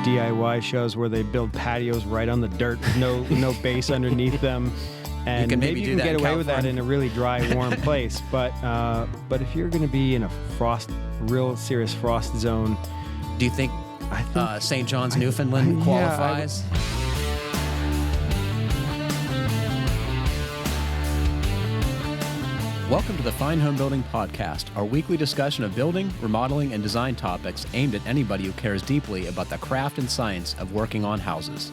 DIY shows where they build patios right on the dirt, no base underneath them. And maybe you can get away with that in a really dry, warm place. But if you're going to be in a real serious frost zone, do you think St. John's, Newfoundland qualifies? Welcome to the Fine Homebuilding Podcast, our weekly discussion of building, remodeling, and design topics aimed at anybody who cares deeply about the craft and science of working on houses.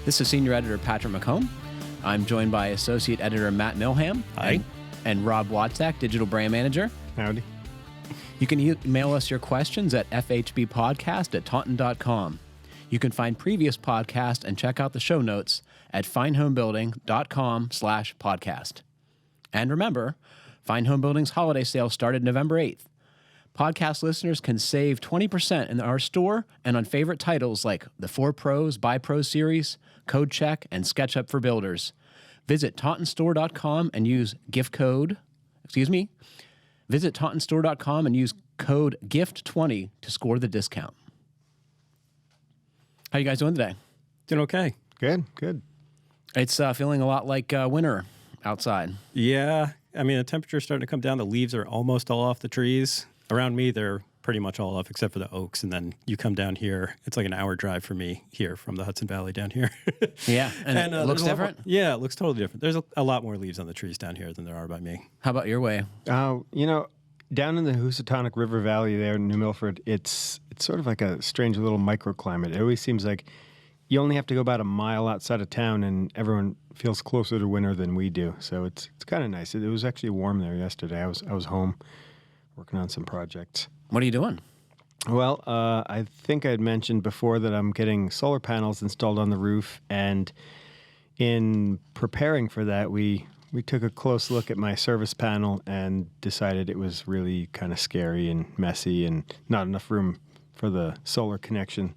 This is Senior Editor Patrick McComb. I'm joined by Associate Editor Matt Milham. Hi. And Rob Watzak, Digital Brand Manager. Howdy. You can email us your questions at fhbpodcast@taunton.com. You can find previous podcasts and check out the show notes at finehomebuilding.com/podcast. And remember, Fine Homebuilding's holiday sale started November 8th. Podcast listeners can save 20% in our store and on favorite titles like the 4 Pros, Buy Pro series, Code Check, and SketchUp for Builders. Visit tauntonsstore.com and use Visit tauntonsstore.com and use code GIFT20 to score the discount. How you guys doing today? Doing okay. Good. It's feeling a lot like winter outside. Yeah. I mean, the temperature's starting to come down. The leaves are almost all off the trees. Around me, they're pretty much all off except for the oaks. And then you come down here. It's like an hour drive for me here from the Hudson Valley down here. Yeah. And it looks different? Yeah, it looks totally different. There's a lot more leaves on the trees down here than there are by me. How about your way? Down in the Housatonic River Valley there in New Milford, it's sort of like a strange little microclimate. It always seems like you only have to go about a mile outside of town and everyone feels closer to winter than we do. So it's kind of nice. It was actually warm there yesterday. I was home working on some projects. What are you doing? Well, I think I had mentioned before that I'm getting solar panels installed on the roof, and in preparing for that, we took a close look at my service panel and decided it was really kind of scary and messy and not enough room for the solar connection.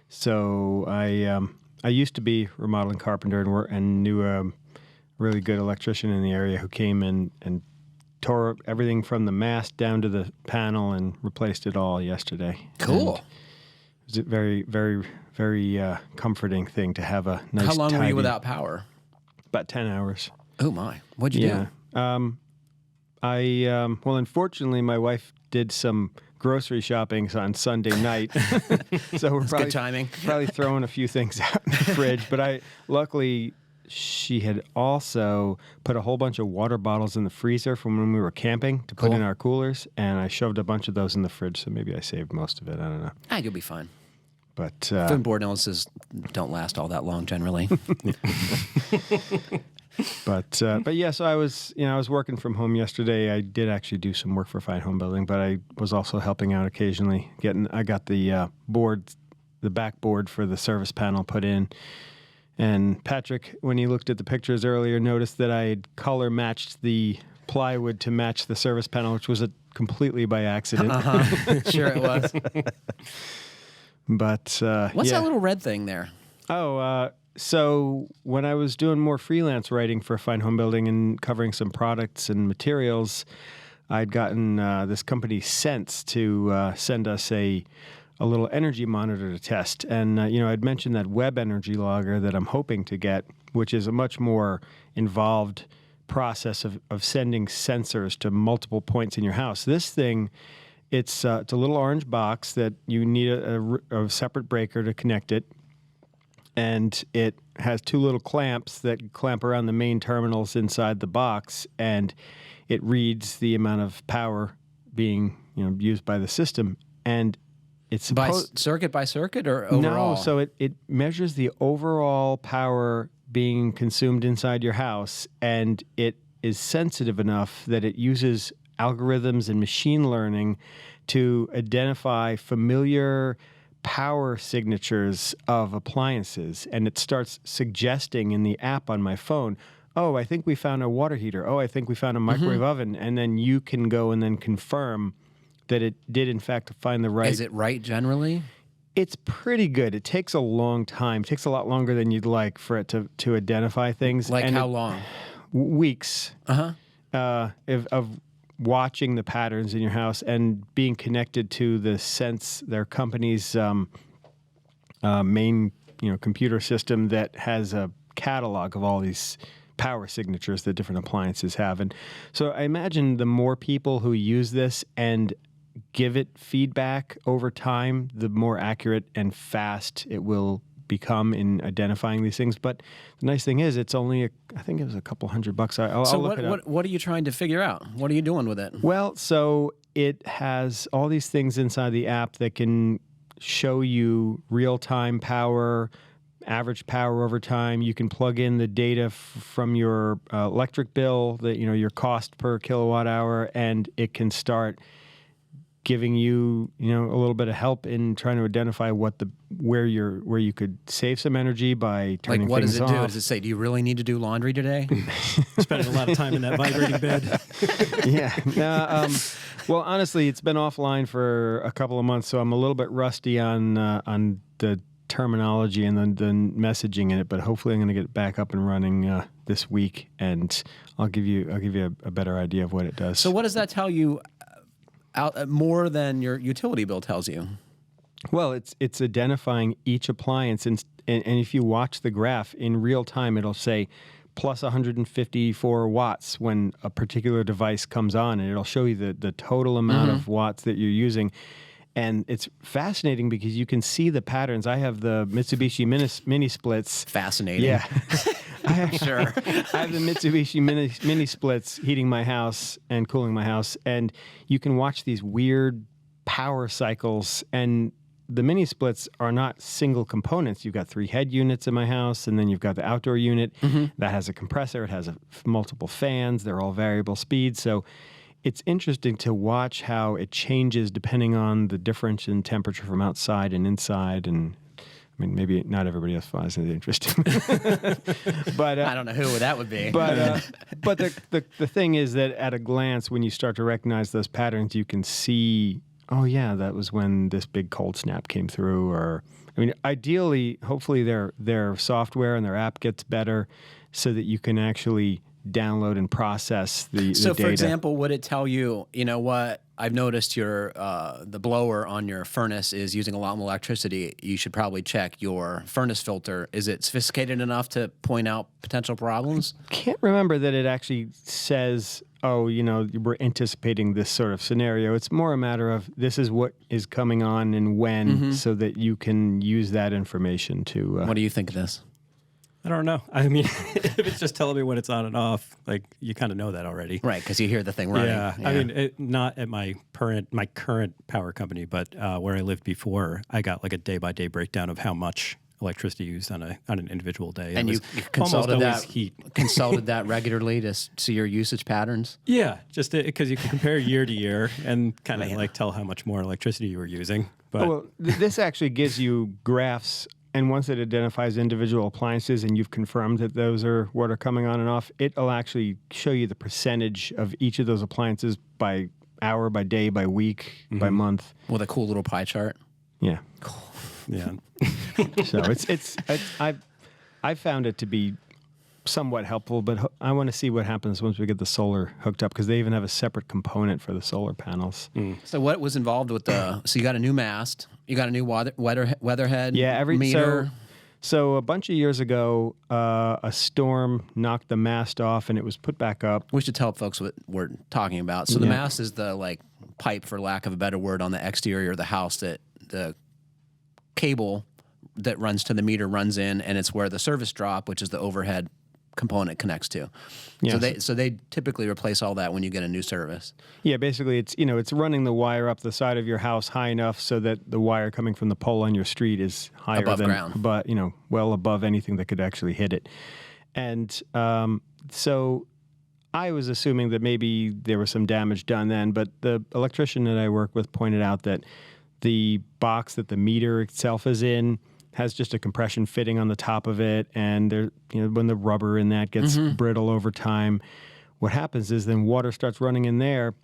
So I used to be a remodeling carpenter and knew a really good electrician in the area who came in and tore everything from the mast down to the panel and replaced it all yesterday. Cool. And it was a very, very, very comforting thing to have a nice. How long were you without power? About 10 hours. Oh my! What'd you do? Well, unfortunately, my wife did some grocery shopping on Sunday night, so we're good timing. Probably throwing a few things out in the fridge. But luckily, she had also put a whole bunch of water bottles in the freezer from when we were camping to put in our coolers, and I shoved a bunch of those in the fridge. So maybe I saved most of it. I don't know. You'll be fine. But foodborne illnesses don't last all that long generally. But yeah, so I was working from home yesterday. I did actually do some work for Fine Homebuilding, but I was also helping out occasionally. I got the backboard for the service panel put in. And Patrick, when he looked at the pictures earlier, noticed that I had color matched the plywood to match the service panel, which was completely by accident. Sure it was. But what's that little red thing there? So when I was doing more freelance writing for Fine Homebuilding and covering some products and materials, I'd gotten this company Sense to send us a little energy monitor to test. And, I'd mentioned that web energy logger that I'm hoping to get, which is a much more involved process of sending sensors to multiple points in your house. This thing, it's a little orange box that you need a separate breaker to connect it. And it has 2 little clamps that clamp around the main terminals inside the box, and it reads the amount of power being used by the system. And it's by circuit or overall? No, so it measures the overall power being consumed inside your house, and it is sensitive enough that it uses algorithms and machine learning to identify familiar power signatures of appliances, and it starts suggesting in the app on my phone, oh, I think we found a water heater. Oh, I think we found a microwave oven. And then you can go and then confirm that it did, in fact, find the right. Is it right generally? It's pretty good. It takes a long time. It takes a lot longer than you'd like for it to identify things. Like how long? Weeks. Of watching the patterns in your house and being connected to the Sense, their company's main computer system that has a catalog of all these power signatures that different appliances have. And so I imagine the more people who use this and give it feedback over time, the more accurate and fast it will become in identifying these things. But the nice thing is, it's only I think it was a couple $100. I'll look it up. What are you trying to figure out? What are you doing with it? Well, so it has all these things inside the app that can show you real-time power, average power over time. You can plug in the data from your electric bill, your cost per kilowatt hour, and it can start giving you a little bit of help in trying to identify where you could save some energy by turning things off. Like, what does it do? Does it say, do you really need to do laundry today? Spending a lot of time in that vibrating bed. Yeah. Well, honestly, it's been offline for a couple of months, so I'm a little bit rusty on the terminology and the messaging in it. But hopefully, I'm going to get it back up and running this week, and I'll give you a better idea of what it does. So, what does that tell you? More than your utility bill tells you? Well, it's identifying each appliance, and if you watch the graph in real time, it'll say plus 154 watts when a particular device comes on, and it'll show you the total amount of watts that you're using. And it's fascinating because you can see the patterns. I have the Mitsubishi mini splits. Fascinating. Yeah. Sure. I have the Mitsubishi mini splits heating my house and cooling my house. And you can watch these weird power cycles. And the mini splits are not single components. You've got 3 head units in my house, and then you've got the outdoor unit that has a compressor. It has multiple fans. They're all variable speeds. So it's interesting to watch how it changes depending on the difference in temperature from outside and inside. And I mean, maybe not everybody else finds it interesting. But I don't know who that would be. But the thing is that at a glance, when you start to recognize those patterns, you can see, oh yeah, that was when this big cold snap came through. Or I mean, ideally, hopefully their software and their app gets better so that you can actually download and process the data. So, for example, would it tell you, what, I've noticed the blower on your furnace is using a lot more electricity. You should probably check your furnace filter. Is it sophisticated enough to point out potential problems? Can't remember that it actually says, oh, we're anticipating this sort of scenario. It's more a matter of this is what is coming on and when, so that you can use that information to... What do you think of this? I don't know. I mean, if it's just telling me when it's on and off, like, you kind of know that already. Right, because you hear the thing running. Yeah. I mean, not at my current power company, but where I lived before, I got like a day-by-day breakdown of how much electricity used on an individual day. And you consulted that regularly to see your usage patterns? Yeah, just because you can compare year to year and kind of like tell how much more electricity you were using. But this actually gives you graphs. And once it identifies individual appliances and you've confirmed that those are what are coming on and off, it'll actually show you the percentage of each of those appliances by hour, by day, by week, by month. With a cool little pie chart. Yeah. Cool. Yeah. So I found it to be somewhat helpful, but I want to see what happens once we get the solar hooked up, because they even have a separate component for the solar panels. So what was involved with so you got a new mast, you got a new weatherhead, meter. So a bunch of years ago, a storm knocked the mast off and it was put back up. We should tell folks what we're talking about. So the mast is the pipe, for lack of a better word, on the exterior of the house that the cable that runs to the meter runs in, and it's where the service drop, which is the overhead component, connects to. Yeah, so they typically replace all that when you get a new service. Yeah, basically it's running the wire up the side of your house high enough so that the wire coming from the pole on your street is higher above ground, but well above anything that could actually hit it. And so I was assuming that maybe there was some damage done then, but the electrician that I work with pointed out that the box that the meter itself is in has just a compression fitting on the top of it, and there, when the rubber in that gets brittle over time, what happens is then water starts running in there,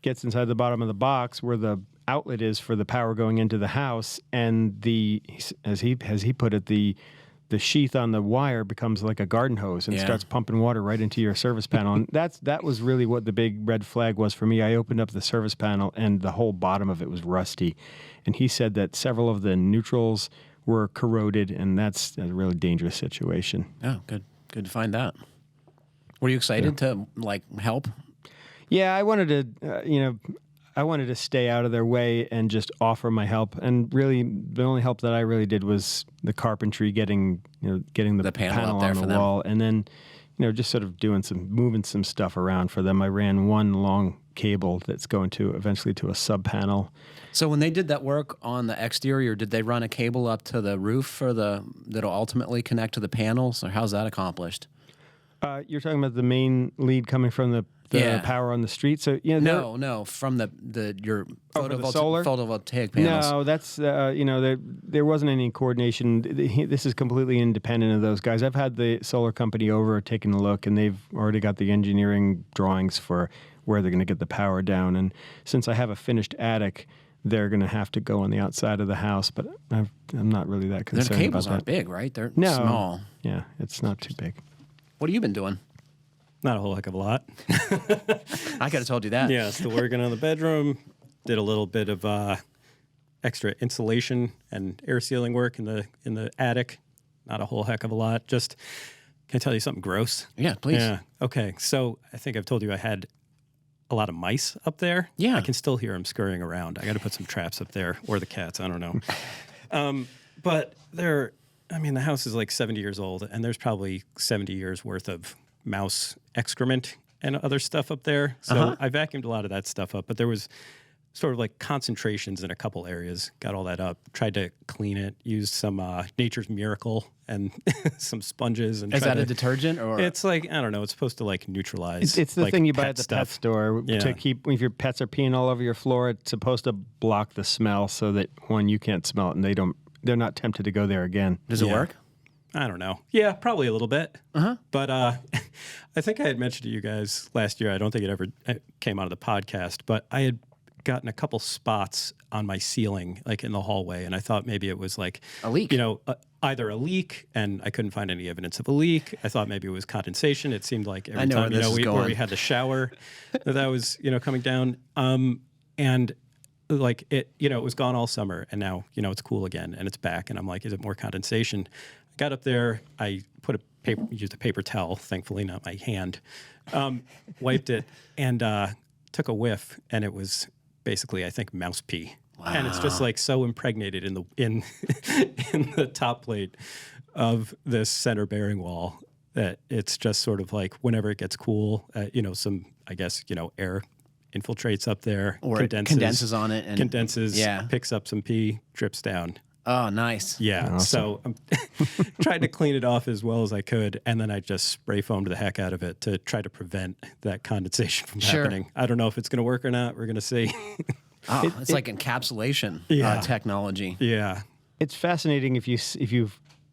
gets inside the bottom of the box where the outlet is for the power going into the house, and as he put it, the sheath on the wire becomes like a garden hose and starts pumping water right into your service panel. And that was really what the big red flag was for me. I opened up the service panel and the whole bottom of it was rusty, and he said that several of the neutrals were corroded, and that's a really dangerous situation. Oh, good to find that. Were you excited to help? Yeah, I wanted to, I wanted to stay out of their way and just offer my help. And really, the only help that I really did was the carpentry, getting the panel up there on for the them. wall, and then, just sort of moving some stuff around for them. I ran one long cable that's going to eventually to a sub panel. So when they did that work on the exterior, did they run a cable up to the roof that'll ultimately connect to the panels, or how's that accomplished? You're talking about the main lead coming from the power on the street. So no, from your photovoltaic panels. No, that's there wasn't any coordination. This is completely independent of those guys. I've had the solar company over taking a look, and they've already got the engineering drawings for where they're going to get the power down. And since I have a finished attic, they're going to have to go on the outside of the house. But I'm not really that concerned about that. The cables aren't big, right? They're small. Yeah, it's not too big. What have you been doing? Not a whole heck of a lot. I could have told you that. Yeah, still working on the bedroom. Did a little bit of extra insulation and air sealing work in the attic. Not a whole heck of a lot. Just, can I tell you something gross? Yeah, please. Yeah. Okay. So I think I've told you I had a lot of mice up there. Yeah. I can still hear them scurrying around. I got to put some traps up there, or the cats. I don't know. But the house is like 70 years old, and there's probably 70 years worth of mouse excrement and other stuff up there. So I vacuumed a lot of that stuff up, but there was sort of like concentrations in a couple areas. Got all that up, tried to clean it, used some Nature's Miracle and some sponges. And is that a detergent? Or it's like, I don't know, it's supposed to like neutralize. It's the thing you buy at the pet store Yeah. to keep, if your pets are peeing all over your floor, it's supposed to block the smell so that, one, you can't smell it, and they're not tempted to go there again. Does it work? I don't know. Yeah, probably a little bit. But I think I had mentioned to you guys last year, I don't think it ever came out of the podcast, but I had gotten a couple spots on my ceiling, like in the hallway, and I thought maybe it was like a leak. Either a leak, and I couldn't find any evidence of a leak. I thought maybe it was condensation. It seemed like every time we had the shower that was coming down, and like it was gone all summer, and now it's cool again and it's back, and I'm like, is it more condensation? I got up there, I used a paper towel, thankfully not my hand, wiped it, and took a whiff, and it was basically, I think, mouse pee. Wow. And it's just like so impregnated in the top plate of this center bearing wall that it's just sort of like whenever it gets cool, some, I guess, air infiltrates up there, or condenses on it, and picks up some pee, drips down. Oh, nice. Yeah. Awesome. So I'm trying to clean it off as well as I could, and then I just spray foamed the heck out of it to try to prevent that condensation from happening. I don't know if it's going to work or not. We're going to see. It's like encapsulation technology. Yeah. It's fascinating if you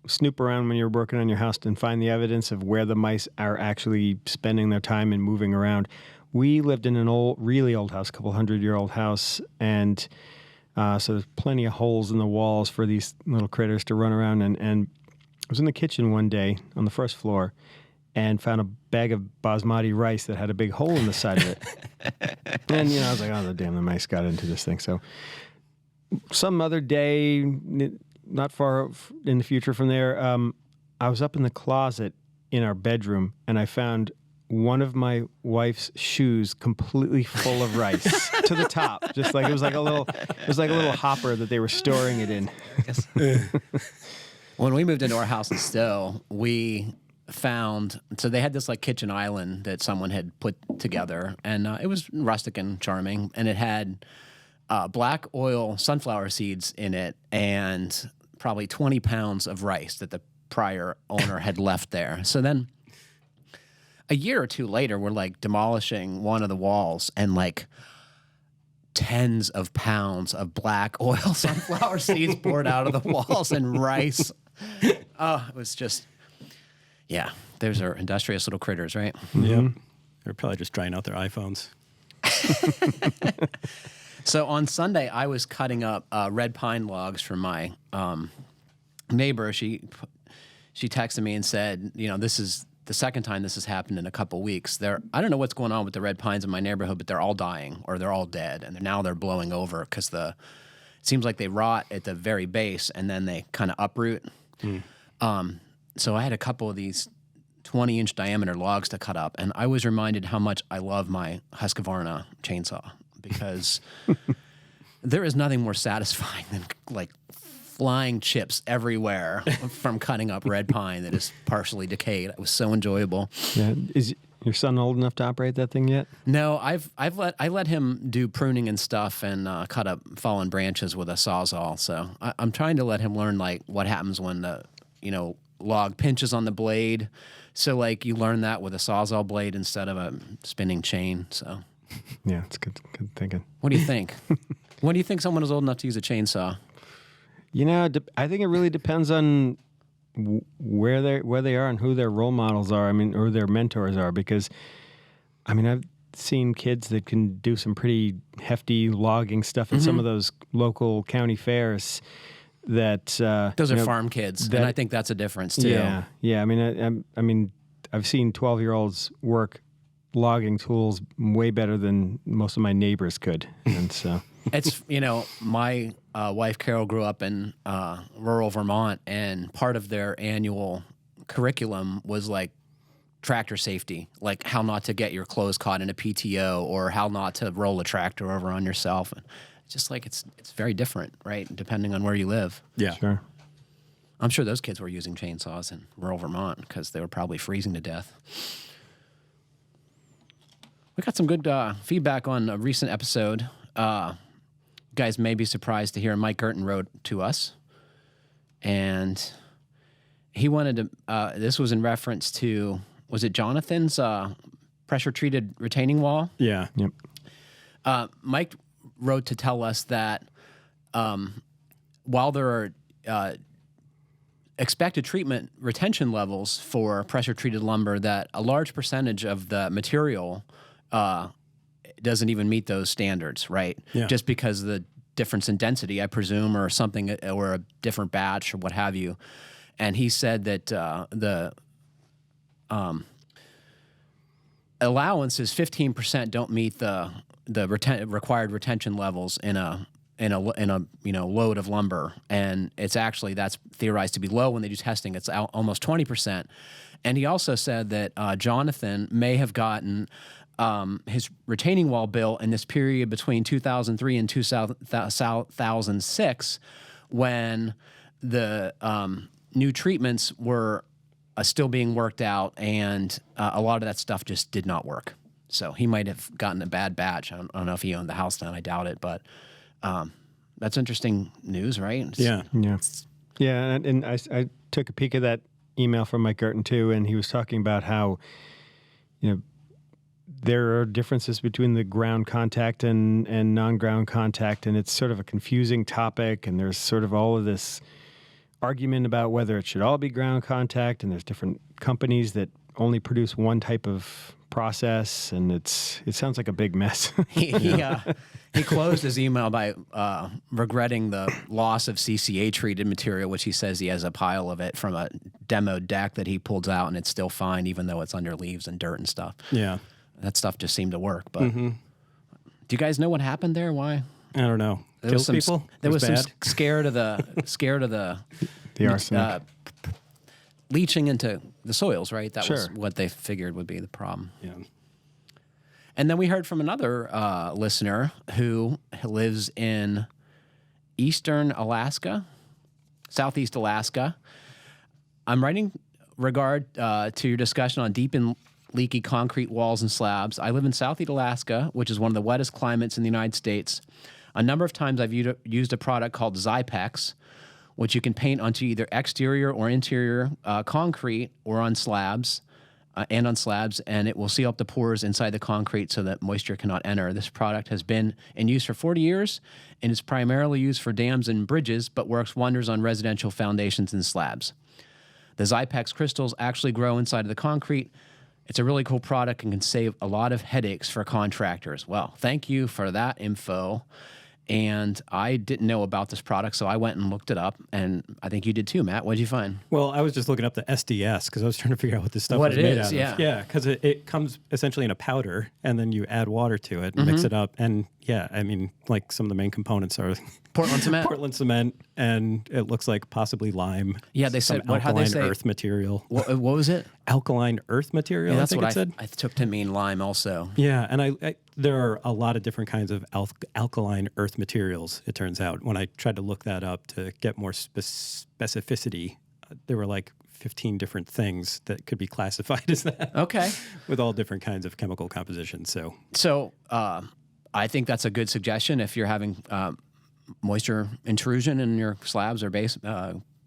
snoop around when you're working on your house and find the evidence of where the mice are actually spending their time and moving around. We lived in an really old house, a couple 100-year-old house, and so there's plenty of holes in the walls for these little critters to run around. And I was in the kitchen one day on the first floor and found a bag of basmati rice that had a big hole in the side of it. And, I was like, oh, the mice got into this thing. So some other day, not far in the future from there, I was up in the closet in our bedroom, and I found one of my wife's shoes completely full of rice to the top, just like it was like a little hopper that they were storing it in. When we moved into our house in Stowe, we found, so they had this like kitchen island that someone had put together, and it was rustic and charming, and it had black oil sunflower seeds in it and probably 20 pounds of rice that the prior owner had left there. So then a year or two later, we're like demolishing one of the walls, and like tens of pounds of black oil sunflower seeds poured out of the walls, and rice. Oh, it was just, those are industrious little critters, right? Mm-hmm. Yep. They're probably just drying out their iPhones. So on Sunday, I was cutting up red pine logs from my neighbor. She texted me and said, this is the second time this has happened in a couple weeks. I don't know what's going on with the red pines in my neighborhood, but they're all dying or they're all dead, and now they're blowing over because the seems like they rot at the very base and then they kind of uproot. So I had a couple of these 20-inch diameter logs to cut up, and I was reminded how much I love my Husqvarna chainsaw, because there is nothing more satisfying than like flying chips everywhere from cutting up red pine that is partially decayed. It was so enjoyable. Yeah. Is your son old enough to operate that thing yet? No, I let him do pruning and stuff and cut up fallen branches with a sawzall. So I'm trying to let him learn like what happens when the log pinches on the blade. So like you learn that with a sawzall blade instead of a spinning chain. So yeah, it's good thinking. What do you think? When do you think someone is old enough to use a chainsaw? I think it really depends on where they are and who their role models are. I mean, or their mentors are. Because, I mean, I've seen kids that can do some pretty hefty logging stuff at some of those local county fairs. That those are farm kids, and I think that's a difference too. Yeah. I mean, I've seen 12-year-olds work logging tools way better than most of my neighbors could, and so it's my wife Carol grew up in rural Vermont, and part of their annual curriculum was like tractor safety, like how not to get your clothes caught in a PTO or how not to roll a tractor over on yourself. And just like it's very different, right? Depending on where you live. Yeah. Sure. I'm sure those kids were using chainsaws in rural Vermont because they were probably freezing to death. We got some good feedback on a recent episode. You guys may be surprised to hear Mike Gerton wrote to us. And he wanted to, this was in reference to, was it Jonathan's pressure-treated retaining wall? Yeah. Yep. Mike wrote to tell us that while there are expected treatment retention levels for pressure-treated lumber, that a large percentage of the material doesn't even meet those standards, right? Yeah. Just because of the difference in density, I presume, or something, or a different batch or what have you. And he said that the allowance is 15% don't meet the required retention levels in a load of lumber, and it's actually that's theorized to be low when they do testing. It's almost 20%. And he also said that Jonathan may have gotten his retaining wall built in this period between 2003 and 2006, when the new treatments were still being worked out, and a lot of that stuff just did not work. So he might have gotten a bad batch. I don't know if he owned the house then. I doubt it, but that's interesting news, right? Yeah. And I took a peek at that email from Mike Gerton too, and he was talking about how, there are differences between the ground contact and non-ground contact, and it's sort of a confusing topic, and there's sort of all of this argument about whether it should all be ground contact, and there's different companies that only produce one type of process, and it sounds like a big mess. He closed his email by regretting the loss of CCA treated material, which he says he has a pile of it from a demo deck that he pulled out, and it's still fine even though it's under leaves and dirt and stuff. Yeah. That stuff just seemed to work. But do you guys know what happened there? Why? I don't know. Killed people? There was some scared of the the arsenic. Leaching into the soils, right? That Sure. was what they figured would be the problem. Yeah. And then we heard from another listener who lives in eastern Alaska, southeast Alaska. I'm writing regard to your discussion on deep and leaky concrete walls and slabs. I live in southeast Alaska, which is one of the wettest climates in the United States. A number of times I've used a product called Zybax, which you can paint onto either exterior or interior concrete or on slabs, and it will seal up the pores inside the concrete so that moisture cannot enter. This product has been in use for 40 years and is primarily used for dams and bridges, but works wonders on residential foundations and slabs. The Zybax crystals actually grow inside of the concrete. It's a really cool product and can save a lot of headaches for contractors. Well, thank you for that info. and I didn't know about this product, so I went and looked it up, and I think you did too, Matt. What did you find? Well, I was just looking up the SDS because I was trying to figure out what this stuff was made out of. Yeah, because it comes essentially in a powder, and then you add water to it and mix it up. And yeah, I mean, like some of the main components are Portland cement. Portland cement, and it looks like possibly lime. Yeah, they said alkaline earth material. What was it? Alkaline earth material. Yeah, that's what said. I took to mean lime also. Yeah, and I there are a lot of different kinds of alkaline earth materials. It turns out when I tried to look that up to get more specificity, there were like 15 different things that could be classified as that. Okay, with all different kinds of chemical compositions. So I think that's a good suggestion if you're having moisture intrusion in your slabs or base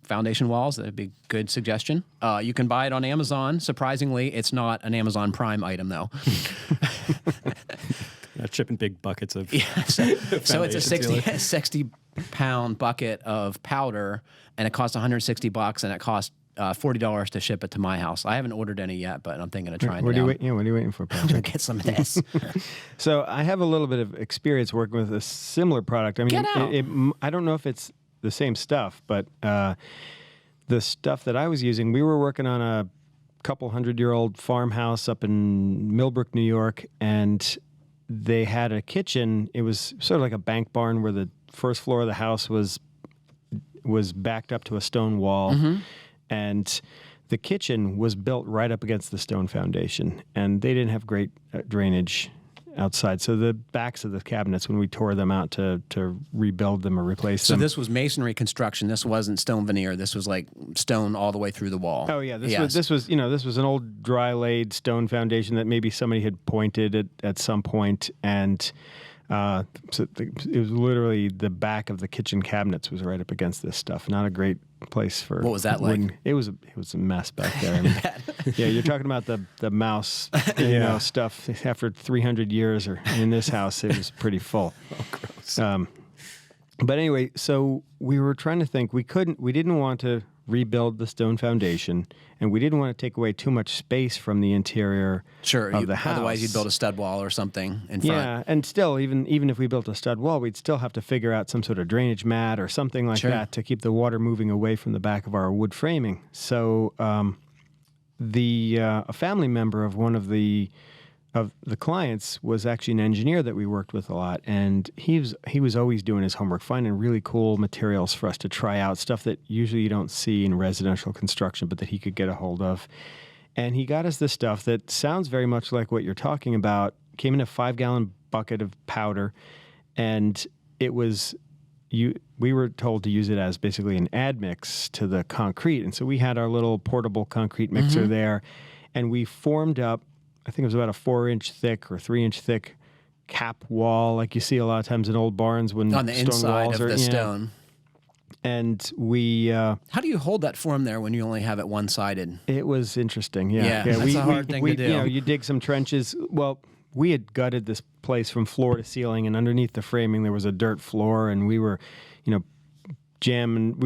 foundation walls. That'd be a good suggestion. You can buy it on Amazon. Surprisingly, it's not an Amazon Prime item, though. Not shipping big buckets of so it's a 60-pound bucket of powder, and it costs $160, and it costs $40 to ship it to my house. I haven't ordered any yet, but I'm thinking of trying it out. What are you waiting for, I'm going to get some of this. So I have a little bit of experience working with a similar product. I mean, I don't know if it's the same stuff, but the stuff that I was using, we were working on a couple 100-year-old farmhouse up in Millbrook, New York, and they had a kitchen. It was sort of like a bank barn where the first floor of the house was backed up to a stone wall, and the kitchen was built right up against the stone foundation, and they didn't have great drainage outside. So the backs of the cabinets, when we tore them out to rebuild them or replace them. So this was masonry construction. This wasn't stone veneer. This was like stone all the way through the wall. Oh yeah, this was an old dry laid stone foundation that maybe somebody had pointed at some point, and so it was literally the back of the kitchen cabinets was right up against this stuff. Not a great place for. What was that like? It was a mess back there. I mean, yeah, you're talking about the mouse, stuff. After 300 years, or in this house, it was pretty full. Oh, gross. But anyway, so we were trying to think. We didn't want to rebuild the stone foundation, and we didn't want to take away too much space from the interior of the house. Otherwise, you'd build a stud wall or something in front. Yeah, and still, even if we built a stud wall, we'd still have to figure out some sort of drainage mat or something like that to keep the water moving away from the back of our wood framing. So a family member of one of the clients was actually an engineer that we worked with a lot, and he was always doing his homework, finding really cool materials for us to try out, stuff that usually you don't see in residential construction, but that he could get a hold of. And he got us this stuff that sounds very much like what you're talking about. Came in a 5-gallon bucket of powder, and it was we were told to use it as basically an admix to the concrete. And so we had our little portable concrete mixer there, and we formed up, I think it was about a 4-inch thick or 3-inch thick cap wall, like you see a lot of times in old barns when on the stone inside walls of the stone. And we... How do you hold that form there when you only have it one-sided? It was interesting, yeah. That's a hard thing to do. You dig some trenches. Well, we had gutted this place from floor to ceiling, and underneath the framing there was a dirt floor, and we were, we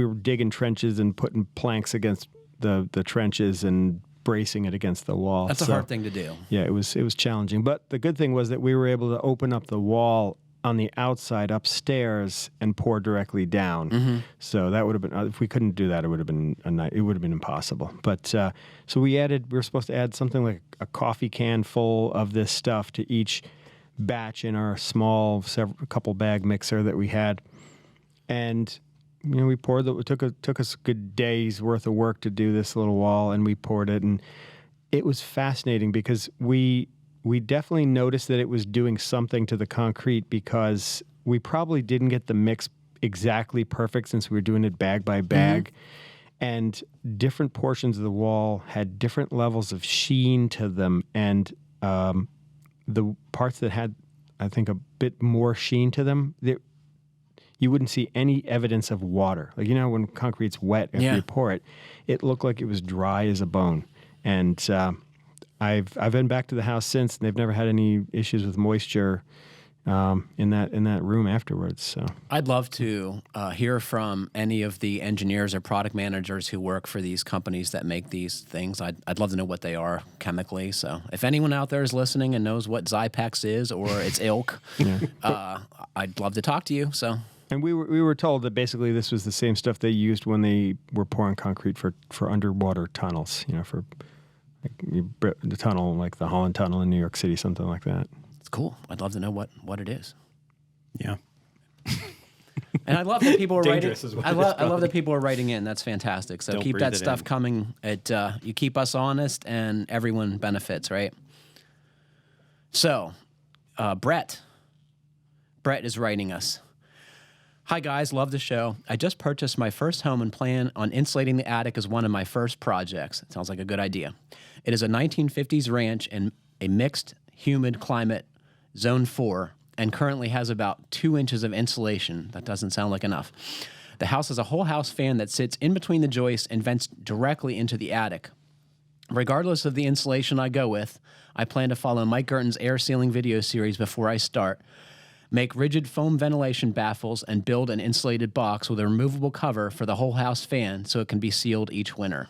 were digging trenches and putting planks against the trenches and bracing it against the wall. That's a hard thing to do. Yeah, it was challenging. But the good thing was that we were able to open up the wall on the outside upstairs and pour directly down. So that would have been, if we couldn't do that, it would have been impossible. But so we were supposed to add something like a coffee can full of this stuff to each batch in our small couple bag mixer that we had. And we poured it. Took us a good day's worth of work to do this little wall, and we poured it, and it was fascinating because we definitely noticed that it was doing something to the concrete, because we probably didn't get the mix exactly perfect since we were doing it bag by bag, and different portions of the wall had different levels of sheen to them, and the parts that had, I think, a bit more sheen to them, you wouldn't see any evidence of water. Like, when concrete's wet after you pour it, it looked like it was dry as a bone. And I've been back to the house since, and they've never had any issues with moisture in that room afterwards. So I'd love to hear from any of the engineers or product managers who work for these companies that make these things. I'd love to know what they are chemically. So if anyone out there is listening and knows what Zybax is or its ilk, I'd love to talk to you. So. And we were told that basically this was the same stuff they used when they were pouring concrete for underwater tunnels. For the tunnel, like the Holland Tunnel in New York City, something like that. It's cool. I'd love to know what it is. Yeah. And I love that people are writing. I love that people are writing in. That's fantastic. So keep that stuff coming. You keep us honest, and everyone benefits, right? So, Brett is writing us. Hi guys, love the show. I just purchased my first home and plan on insulating the attic as one of my first projects. It sounds like a good idea. It is a 1950s ranch in a mixed, humid climate, zone 4, and currently has about 2 inches of insulation. That doesn't sound like enough. The house has a whole house fan that sits in between the joists and vents directly into the attic. Regardless of the insulation I go with, I plan to follow Mike Gurton's air sealing video series before I start, make rigid foam ventilation baffles, and build an insulated box with a removable cover for the whole house fan so it can be sealed each winter.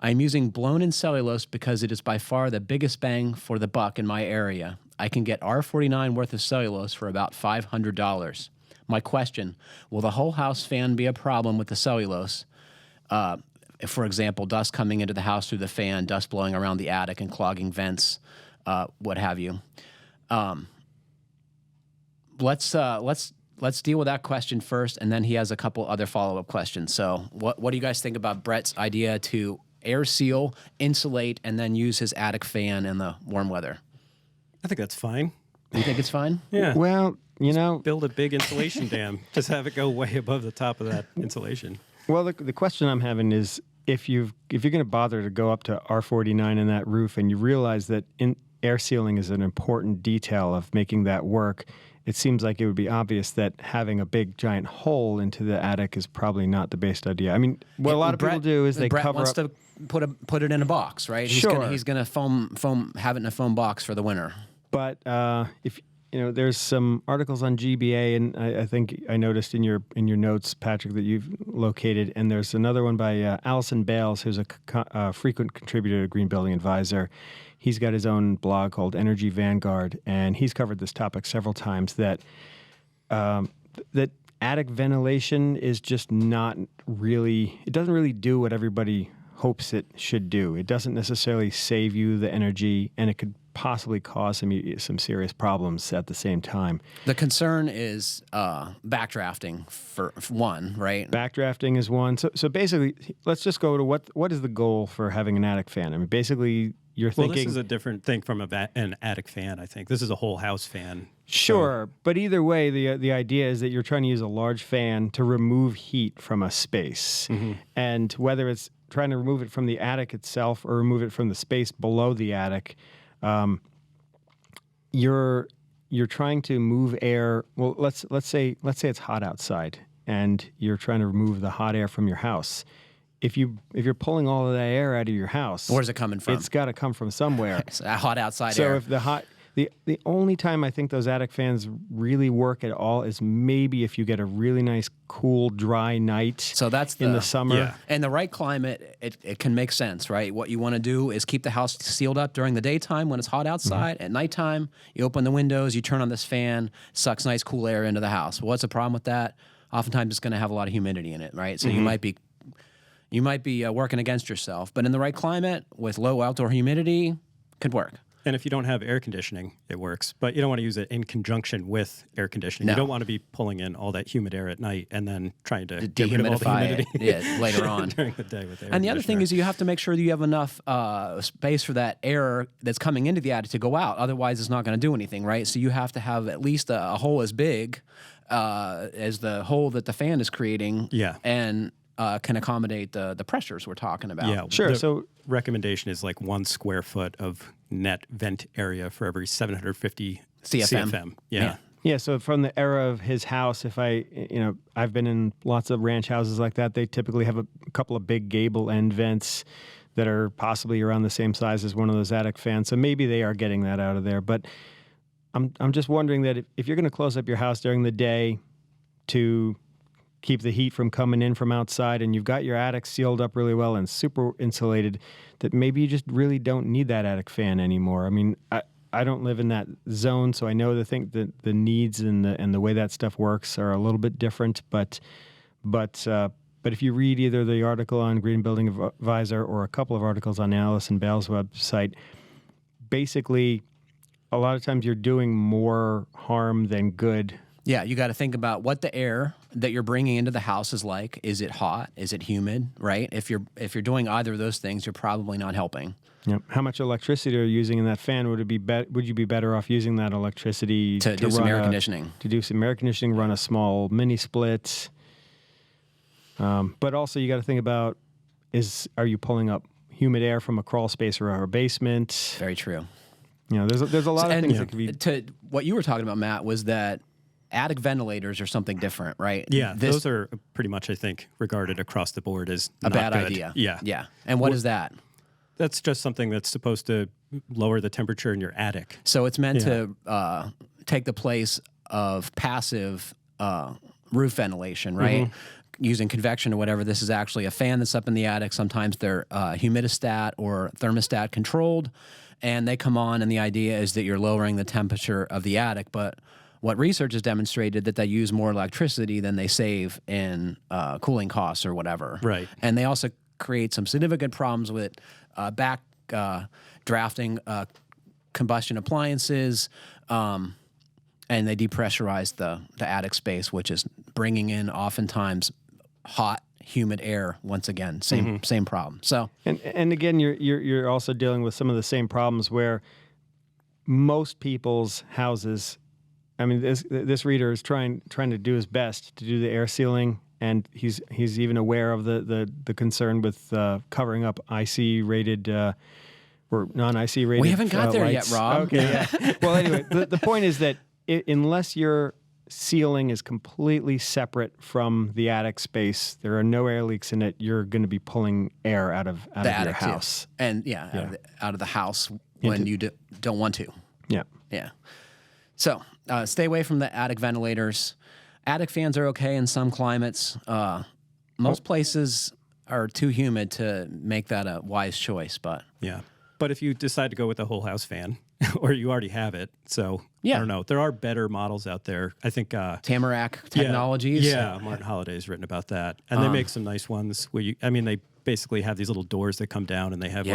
I am using blown-in cellulose because it is by far the biggest bang for the buck in my area. I can get R49 worth of cellulose for about $500. My question, will the whole house fan be a problem with the cellulose? If, for example, dust coming into the house through the fan, dust blowing around the attic and clogging vents, what have you. Let's deal with that question first, and then he has a couple other follow-up questions. So what do you guys think about Brett's idea to air seal, insulate, and then use his attic fan in the warm weather? I think that's fine. You think it's fine? Yeah. Well, build a big insulation dam. Just have it go way above the top of that insulation. Well, the question I'm having is if you're going to bother to go up to R49 in that roof and you realize that air sealing is an important detail of making that work, it seems like it would be obvious that having a big giant hole into the attic is probably not the best idea. I mean, what a lot of people do is they Brett cover wants up. to put it in a box, right? Sure. He's gonna have it in a foam box for the winter. But if there's some articles on GBA, and I think I noticed in your notes, Patrick, that you've located, and there's another one by Allison Bales, who's a frequent contributor to Green Building Advisor. He's got his own blog called Energy Vanguard, and he's covered this topic several times, that that attic ventilation is just not really, it doesn't really do what everybody hopes it should do. It doesn't necessarily save you the energy, and it could possibly cause some serious problems at the same time. The concern is backdrafting for one, right? Backdrafting is one. So basically, let's just go to what is the goal for having an attic fan? I mean, basically, you're thinking... Well, this is a different thing from an attic fan, I think. This is a whole house fan. Sure, but either way, the idea is that you're trying to use a large fan to remove heat from a space. Mm-hmm. And whether it's trying to remove it from the attic itself or remove it from the space below the attic, you're trying to move air. Well, let's say it's hot outside, and you're trying to remove the hot air from your house. If you're pulling all of that air out of your house, where's it coming from? It's got to come from somewhere. It's hot outside So air. if the only time I think those attic fans really work at all is maybe if you get a really nice, cool, dry night. So that's in the summer. Yeah. In the right climate, it can make sense, right? What you want to do is keep the house sealed up during the daytime when it's hot outside. Mm-hmm. At nighttime, you open the windows, you turn on this fan, sucks nice, cool air into the house. What's the problem with that? Oftentimes, it's going to have a lot of humidity in it, right? So mm-hmm. you might be working against yourself. But in the right climate, with low outdoor humidity, could work. And if you don't have air conditioning, it works. But you don't want to use it in conjunction with air conditioning. No. You don't want to be pulling in all that humid air at night and then trying to get rid of all the humidity later on during the day with air. And the other thing is you have to make sure that you have enough space for that air that's coming into the attic to go out. Otherwise, it's not going to do anything, right? So you have to have at least a hole as big as the hole that the fan is creating. Yeah. And can accommodate the pressures we're talking about. Yeah, sure. So recommendation is like 1 square foot of net vent area for every 750 CFM. Yeah. Yeah, so from the era of his house, if I've been in lots of ranch houses like that, they typically have a couple of big gable end vents that are possibly around the same size as one of those attic fans. So maybe they are getting that out of there. But I'm just wondering that if you're going to close up your house during the day to keep the heat from coming in from outside, and you've got your attic sealed up really well and super insulated, that maybe you just really don't need that attic fan anymore. I mean, I don't live in that zone, so I know the needs and the way that stuff works are a little bit different. But if you read either the article on Green Building Advisor or a couple of articles on Allison Bell's website, basically, a lot of times you're doing more harm than good. Yeah, you got to think about what the air that you're bringing into the house is like. Is it hot? Is it humid? Right? If you're doing either of those things, you're probably not helping. Yep. How much electricity are you using in that fan? Would you be better off using that electricity to do some air conditioning? To do some air conditioning, run a small mini split. But also you got to think about are you pulling up humid air from a crawl space or a basement? Very true. You know, there's a lot of things that could be. To what you were talking about, Matt, was that attic ventilators are something different, right? Yeah, those are pretty much, I think, regarded across the board as a not bad good. idea. Yeah. Yeah. And what is that? That's just something that's supposed to lower the temperature in your attic. So it's meant to take the place of passive roof ventilation, right? Mm-hmm. Using convection or whatever. This is actually a fan that's up in the attic. Sometimes they're humidistat or thermostat controlled, and they come on, and the idea is that you're lowering the temperature of the attic. But what research has demonstrated that they use more electricity than they save in cooling costs or whatever. Right. And they also create some significant problems with back drafting combustion appliances, and they depressurize the attic space, which is bringing in oftentimes hot, humid air. Once again, same problem. So and again, you're also dealing with some of the same problems where most people's houses. I mean, this reader is trying to do his best to do the air sealing, and he's even aware of the concern with covering up IC rated or non-IC rated. We haven't got there lights. Yet, Rob. Okay. Yeah. Well, anyway, the point is that unless your ceiling is completely separate from the attic space, there are no air leaks in it, you're going to be pulling air out of your house. Too. And out of the house when you don't want to. Yeah. Yeah. So stay away from the attic ventilators. Attic fans are okay in some climates. Most places are too humid to make that a wise choice. But yeah. But if you decide to go with a whole house fan, or you already have it, so yeah. I don't know. There are better models out there. I think Tamarack Technologies. Yeah, Martin Holliday's written about that, and they make some nice ones. Where they basically have these little doors that come down, and they have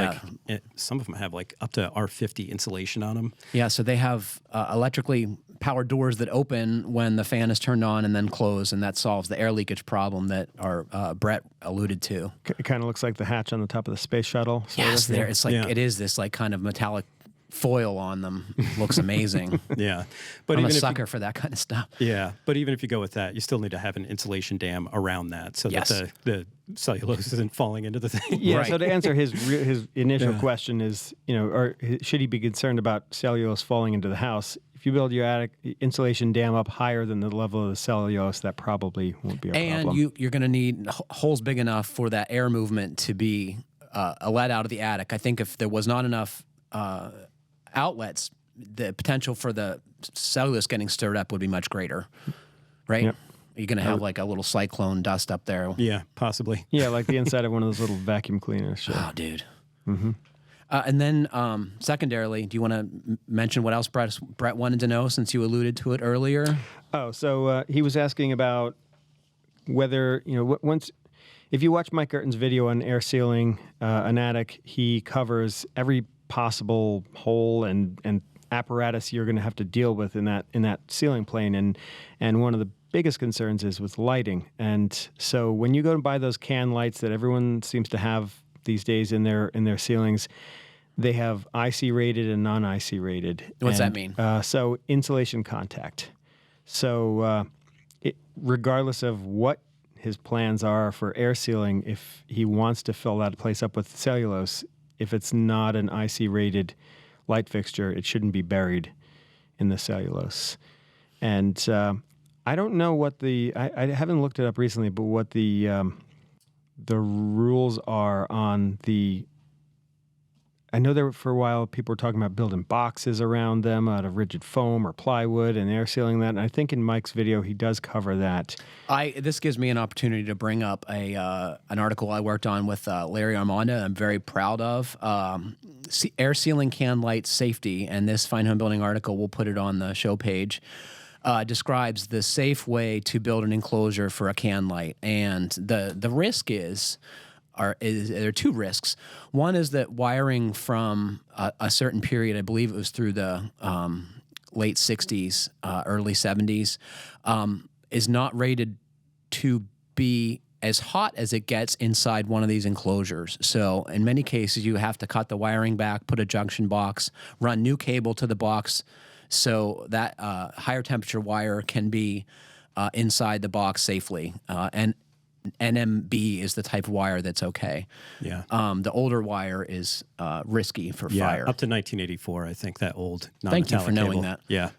some of them have like up to R50 insulation on them. Yeah, so they have electrically powered doors that open when the fan is turned on and then close, and that solves the air leakage problem that our Brett alluded to. It kind of looks like the hatch on the top of the space shuttle. Yes, there. It's like it is this like kind of metallic foil on them. Looks amazing. Yeah, but I'm a sucker for that kind of stuff. Yeah, but even if you go with that, you still need to have an insulation dam around that so that the cellulose isn't falling into the thing. Yeah. Right. So to answer his initial question is, or should he be concerned about cellulose falling into the house? If you build your attic insulation dam up higher than the level of the cellulose, that probably won't be a problem. And you're going to need holes big enough for that air movement to be let out of the attic. I think if there was not enough outlets, the potential for the cellulose getting stirred up would be much greater, right? Yep. You're going to have like a little cyclone dust up there. Yeah, possibly. Yeah, like the inside of one of those little vacuum cleaners. Sure. Oh, dude. Mm-hmm. And then secondarily, do you want to mention what else Brett wanted to know since you alluded to it earlier? Oh, so he was asking about whether, if you watch Mike Gerton's video on air sealing an attic, he covers every possible hole and apparatus you're going to have to deal with in that ceiling plane, and one of the biggest concerns is with lighting. And so when you go and buy those can lights that everyone seems to have these days in their ceilings, they have IC rated and non-IC rated. What's that mean? So insulation contact. So regardless of what his plans are for air sealing, if he wants to fill that place up with cellulose, if it's not an IC rated light fixture, it shouldn't be buried in the cellulose. And I don't know what I haven't looked it up recently, but what the rules are on the I know there for a while people were talking about building boxes around them out of rigid foam or plywood and air sealing that. And I think in Mike's video he does cover that. This gives me an opportunity to bring up an article I worked on with Larry Armando. I'm very proud of air sealing can light safety, and this Fine Home Building article, we'll put it on the show page. Describes the safe way to build an enclosure for a can light, and the risk there are two risks. One is that wiring from a certain period, I believe it was through the late 60s, early 70s, is not rated to be as hot as it gets inside one of these enclosures. So in many cases, you have to cut the wiring back, put a junction box, run new cable to the box, so that higher temperature wire can be inside the box safely. And NMB is the type of wire that's okay. Yeah. The older wire is risky for fire. Up to 1984, I think, that old non-metallic Thank you for knowing cable. that. Yeah.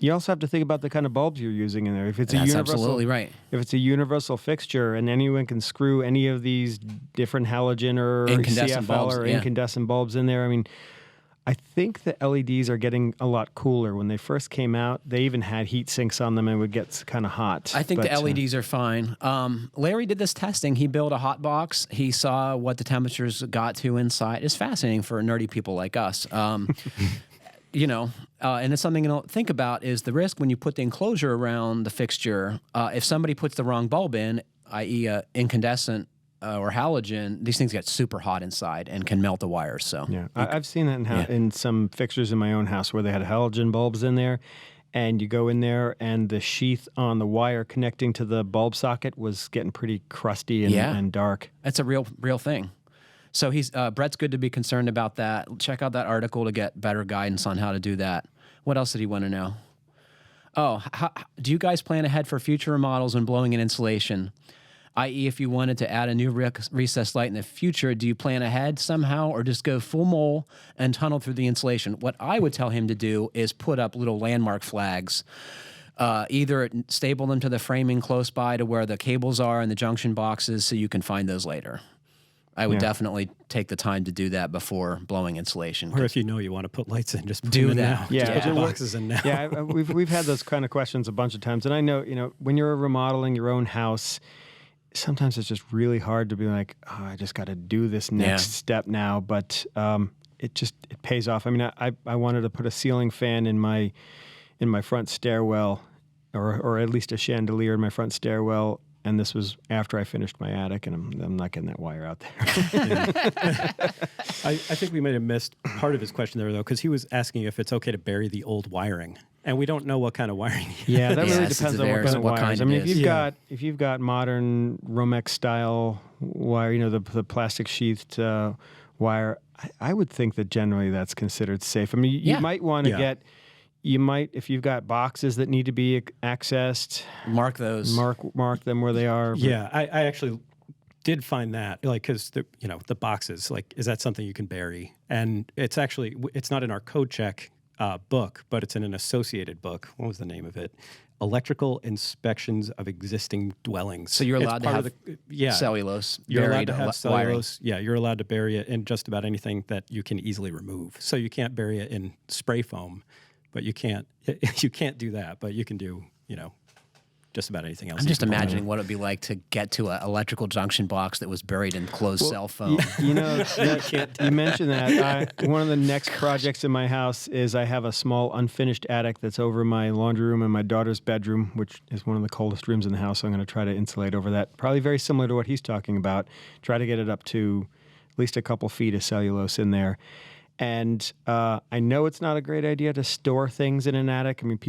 You also have to think about the kind of bulbs you're using in there. If it's That's absolutely right. If it's a universal fixture and anyone can screw any of these different halogen or incandescent CFL bulbs, or incandescent bulbs in there, I mean, I think the LEDs are getting a lot cooler. When they first came out, they even had heat sinks on them and it would get kind of hot. I think the LEDs are fine. Larry did this testing. He built a hot box. He saw what the temperatures got to inside. It's fascinating for nerdy people like us. And it's something you don't think about is the risk when you put the enclosure around the fixture. If somebody puts the wrong bulb in, i.e. Incandescent or halogen, these things get super hot inside and can melt the wires. So yeah, I've seen that in some fixtures in my own house where they had halogen bulbs in there, and you go in there and the sheath on the wire connecting to the bulb socket was getting pretty crusty and dark. That's a real thing. So Brett's good to be concerned about that. Check out that article to get better guidance on how to do that. What else did he want to know? Oh, do you guys plan ahead for future remodels when blowing in insulation? I.e., if you wanted to add a new recessed light in the future, do you plan ahead somehow or just go full mole and tunnel through the insulation? What I would tell him to do is put up little landmark flags. Either staple them to the framing close by to where the cables are and the junction boxes so you can find those later. I would definitely take the time to do that before blowing insulation. Or if you know you want to put lights in, just put do them in that. now. Yeah, just put the boxes in now. Yeah, we've had those kind of questions a bunch of times, and I know when you're remodeling your own house, sometimes it's just really hard to be like, oh, I just got to do this next step now. But it pays off. I mean, I wanted to put a ceiling fan in my front stairwell, or at least a chandelier in my front stairwell. And this was after I finished my attic, and I'm not getting that wire out there. I think we might have missed part of his question there, though, because he was asking if it's okay to bury the old wiring. And we don't know what kind of wiring. Yeah, that really depends on what kind of wires. I mean, if you've got modern Romex style wire, the plastic sheathed wire, I would think that generally that's considered safe. I mean, you might want to get. You might, if you've got boxes that need to be accessed, mark those. Mark them where they are. Yeah, I actually did find that, because the boxes, is that something you can bury? And it's not in our code check book, but it's in an associated book. What was the name of it? Electrical Inspections of Existing Dwellings. So you're allowed to have cellulose. You're allowed to have cellulose. Yeah, you're allowed to bury it in just about anything that you can easily remove. So you can't bury it in spray foam. But you can't do that. But you can do, just about anything else. I'm just imagining what it'd be like to get to an electrical junction box that was buried in closed cell phone. You mentioned that. One of the next projects in my house is I have a small unfinished attic that's over my laundry room and my daughter's bedroom, which is one of the coldest rooms in the house. So I'm going to try to insulate over that. Probably very similar to what he's talking about. Try to get it up to at least a couple feet of cellulose in there. And I know it's not a great idea to store things in an attic. I mean,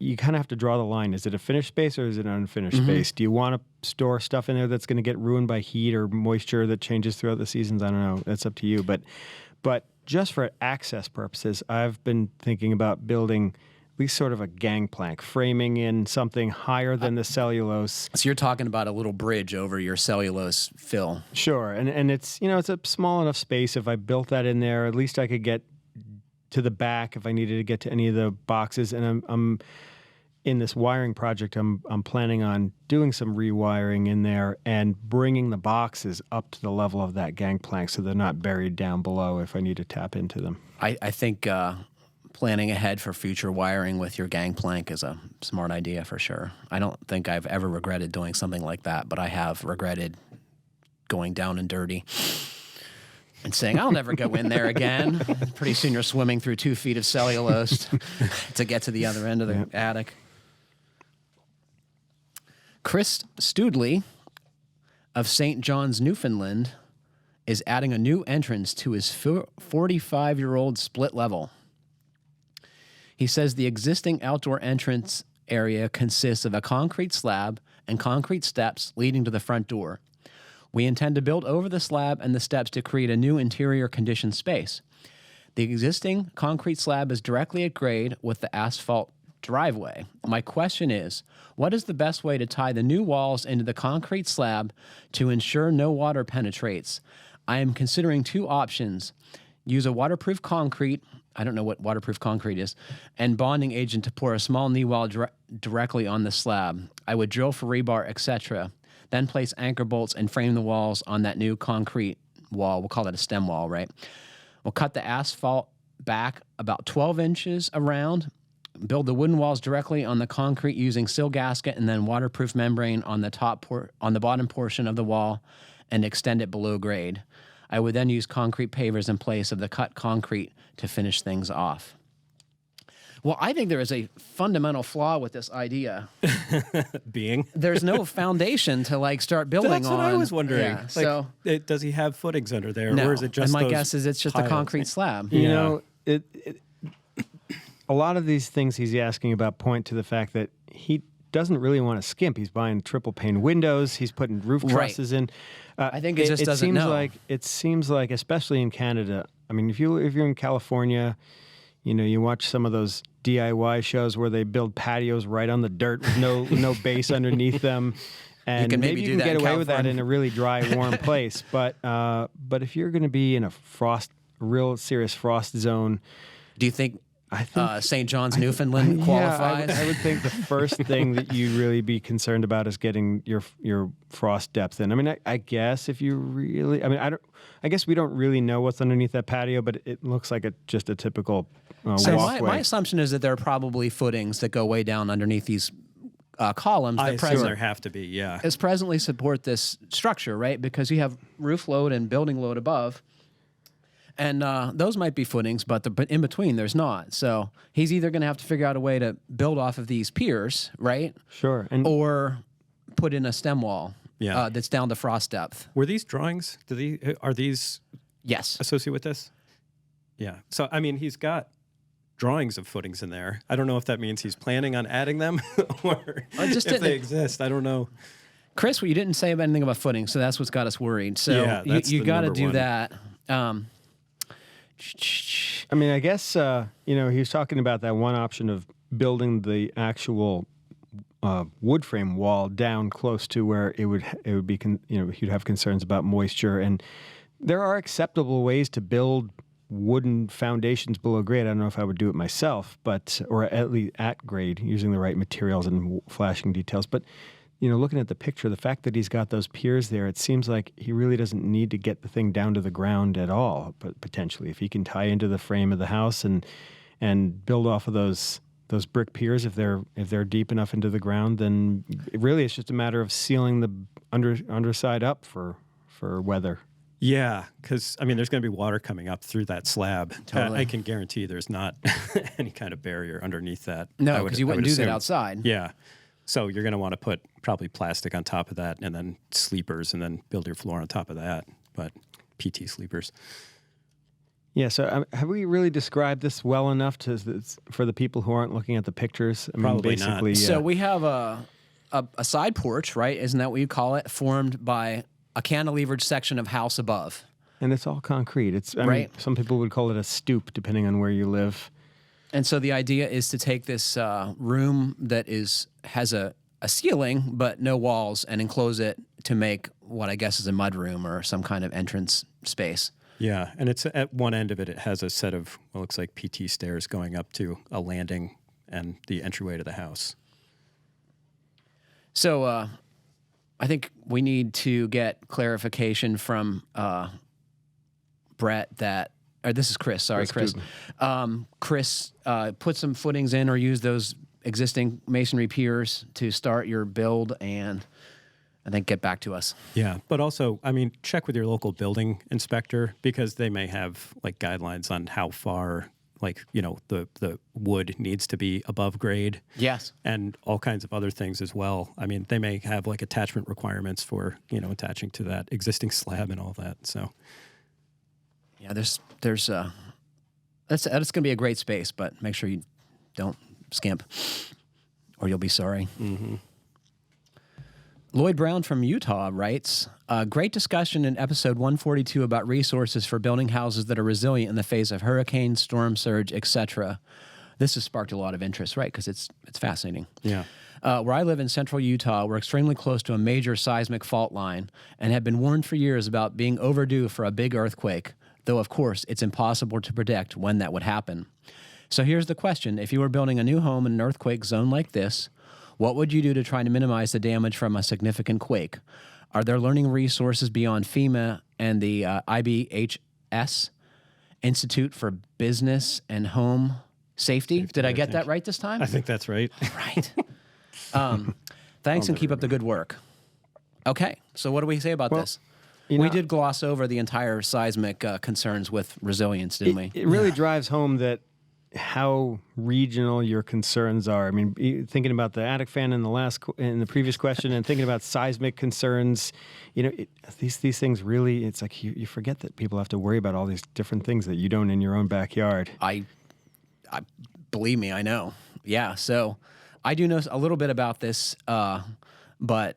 you kind of have to draw the line. Is it a finished space or is it an unfinished space? Do you want to store stuff in there that's going to get ruined by heat or moisture that changes throughout the seasons? I don't know. That's up to you. But just for access purposes, I've been thinking about building at least sort of a gangplank, framing in something higher than the cellulose. So you're talking about a little bridge over your cellulose fill. Sure, and it's it's a small enough space. If I built that in there, at least I could get to the back if I needed to get to any of the boxes. And in this wiring project, I'm planning on doing some rewiring in there and bringing the boxes up to the level of that gangplank so they're not buried down below if I need to tap into them. I think planning ahead for future wiring with your gangplank is a smart idea for sure. I don't think I've ever regretted doing something like that, but I have regretted going down and dirty and saying, I'll never go in there again. Pretty soon you're swimming through 2 feet of cellulose to get to the other end of the attic. Chris Studley of St. John's, Newfoundland, is adding a new entrance to his 45-year-old split level. He says the existing outdoor entrance area consists of a concrete slab and concrete steps leading to the front door. We intend to build over the slab and the steps to create a new interior conditioned space. The existing concrete slab is directly at grade with the asphalt driveway. My question is, what is the best way to tie the new walls into the concrete slab to ensure no water penetrates? I am considering 2 options. Use a waterproof concrete, I don't know what waterproof concrete is, and bonding agent to pour a small knee wall directly on the slab. I would drill for rebar, etc. Then place anchor bolts and frame the walls on that new concrete wall. We'll call it a stem wall, right? We'll cut the asphalt back about 12 inches around, build the wooden walls directly on the concrete using sill gasket and then waterproof membrane on the on the bottom portion of the wall and extend it below grade. I would then use concrete pavers in place of the cut concrete to finish things off. Well, I think there is a fundamental flaw with this idea. Being? There's no foundation to start building on. That's what I was wondering. Yeah, does he have footings under there? No. Or is it just and my guess is it's just piles? a concrete slab. You know, a lot of these things he's asking about point to the fact that he doesn't really want to skimp. He's buying triple pane windows. He's putting roof trusses in. I think it just doesn't know. It seems like, especially in Canada, I mean, if you're in California, you watch some of those DIY shows where they build patios right on the dirt with no base underneath them. And maybe you can get away with that in a really dry, warm place. But if you're going to be in a real serious frost zone, do you think St. John's, Newfoundland qualifies? Yeah, I would think the first thing that you really be concerned about is getting your frost depth in. I mean, I guess if you really, I guess we don't really know what's underneath that patio, but it looks like just a typical so walkway. My assumption is that there are probably footings that go way down underneath these columns. I assume there have to be, yeah. As presently support this structure, right? Because you have roof load and building load above. And those might be footings, but in between, there's not. So he's either going to have to figure out a way to build off of these piers, right? Sure. Or put in a stem wall that's down to frost depth. Were these drawings, are these yes associated with this? Yeah. So, I mean, he's got drawings of footings in there. I don't know if that means he's planning on adding them or if they exist. I don't know. Chris, you didn't say anything about footing, so that's what's got us worried. So you got to do that. I mean, I guess, he was talking about that one option of building the actual wood frame wall down close to where it would be, you'd have concerns about moisture. And there are acceptable ways to build wooden foundations below grade. I don't know if I would do it myself, or at least at grade, using the right materials and flashing details. But looking at the picture, the fact that he's got those piers there, it seems like he really doesn't need to get the thing down to the ground at all. But potentially, if he can tie into the frame of the house and build off of those brick piers, if they're deep enough into the ground, then really it's just a matter of sealing the underside up for weather. Yeah, because, there's going to be water coming up through that slab. Totally. I can guarantee there's not any kind of barrier underneath that. No, because you wouldn't do that outside. Yeah. So you're going to want to put probably plastic on top of that and then sleepers and then build your floor on top of that, but PT sleepers. Yeah, so have we really described this well enough for the people who aren't looking at the pictures? Probably basically, not. So we have a side porch, right? Isn't that what you call it? Formed by a cantilevered section of house above. And it's all concrete. Some people would call it a stoop, depending on where you live. And so the idea is to take this room that has a ceiling but no walls and enclose it to make what I guess is a mud room or some kind of entrance space. Yeah, and it's at one end of it has a set of what looks like PT stairs going up to a landing and the entryway to the house. So I think we need to get clarification from Brett that, or this is Chris, sorry, Chris. Chris, put some footings in or use those existing masonry piers to start your build and then get back to us. Yeah, but also, I mean, check with your local building inspector because they may have like guidelines on how far, like, you know, the wood needs to be above grade. Yes. And all kinds of other things as well. I mean, they may have like attachment requirements for, you know, attaching to that existing slab and all that. So, yeah, that's going to be a great space, but make sure you don't skimp or you'll be sorry. Mm-hmm. Lloyd Brown from Utah writes, great discussion in episode 142 about resources for building houses that are resilient in the face of hurricane, storm surge, etc. This has sparked a lot of interest, right? Because it's fascinating. Yeah. Where I live in central Utah, we're extremely close to a major seismic fault line and have been warned for years about being overdue for a big earthquake, though, of course, it's impossible to predict when that would happen. So here's the question. If you were building a new home in an earthquake zone like this, what would you do to try to minimize the damage from a significant quake? Are there learning resources beyond FEMA and the IBHS, Institute for Business and Home Safety? Did I get that right this time? I think that's right. All right. Thanks and keep up the good work. Okay, so what do we say about this? We did gloss over the entire seismic concerns with resilience, didn't we? It really drives home that how regional your concerns are. I mean, thinking about the attic fan in the previous question, and thinking about seismic concerns, you know, these things really. It's like you forget that people have to worry about all these different things that you don't in your own backyard. I believe me, I know. Yeah, so I do know a little bit about this, but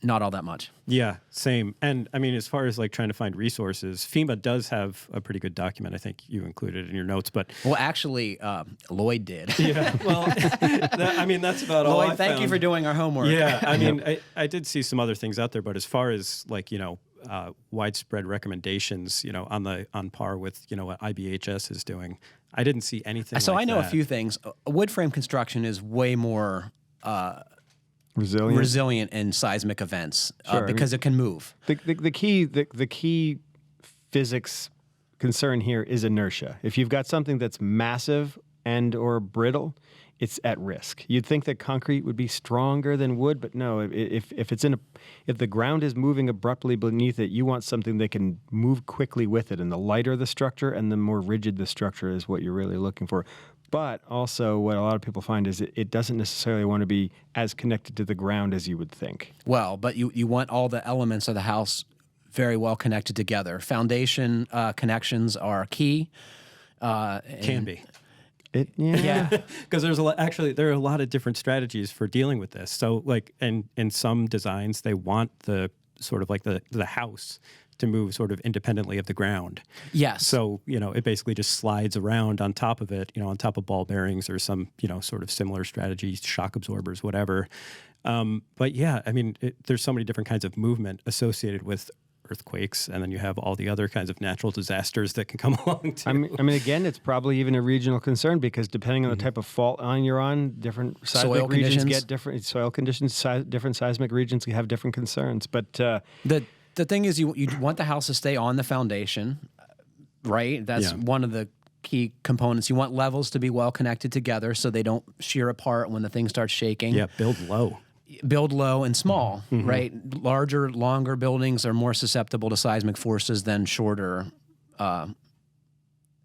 not all that much. Yeah, same. And I mean, as far as like trying to find resources, FEMA does have a pretty good document. I think you included in your notes, but well, actually, Lloyd did. Yeah. Well, I mean, that's about all. Lloyd, thank you for doing our homework. Yeah. I mean, I did see some other things out there, but as far as like, you know, widespread recommendations, you know, on par with, you know, what IBHS is doing, I didn't see anything. So like I know that. a few things. Wood frame construction is way more Resilient in seismic events Sure. because it can move. The key physics concern here is inertia. If you've got something that's massive and or brittle, it's at risk. You'd think that concrete would be stronger than wood, but no. If the ground is moving abruptly beneath it, you want something that can move quickly with it. And the lighter the structure and the more rigid the structure is what you're really looking for. But also what a lot of people find is it doesn't necessarily want to be as connected to the ground as you would think. Well, but you want all the elements of the house very well connected together. Foundation connections are key. Can be. Yeah. Because there are a lot of different strategies for dealing with this. So like in some designs, they want the sort of like the house to move sort of independently of the ground. Yes. So, you know, it basically just slides around on top of it, you know, on top of ball bearings or some, you know, sort of similar strategies, shock absorbers, whatever. But yeah, I mean, there's so many different kinds of movement associated with earthquakes, and then you have all the other kinds of natural disasters that can come along too. I mean, again, it's probably even a regional concern because depending on the type of fault line you're on, different seismic regions get different soil conditions. Different seismic regions have different concerns. But the thing is, you want the house to stay on the foundation, right? That's one of the key components. You want levels to be well connected together so they don't shear apart when the thing starts shaking. Yeah, build low. Build low and small, right? Larger, longer buildings are more susceptible to seismic forces than shorter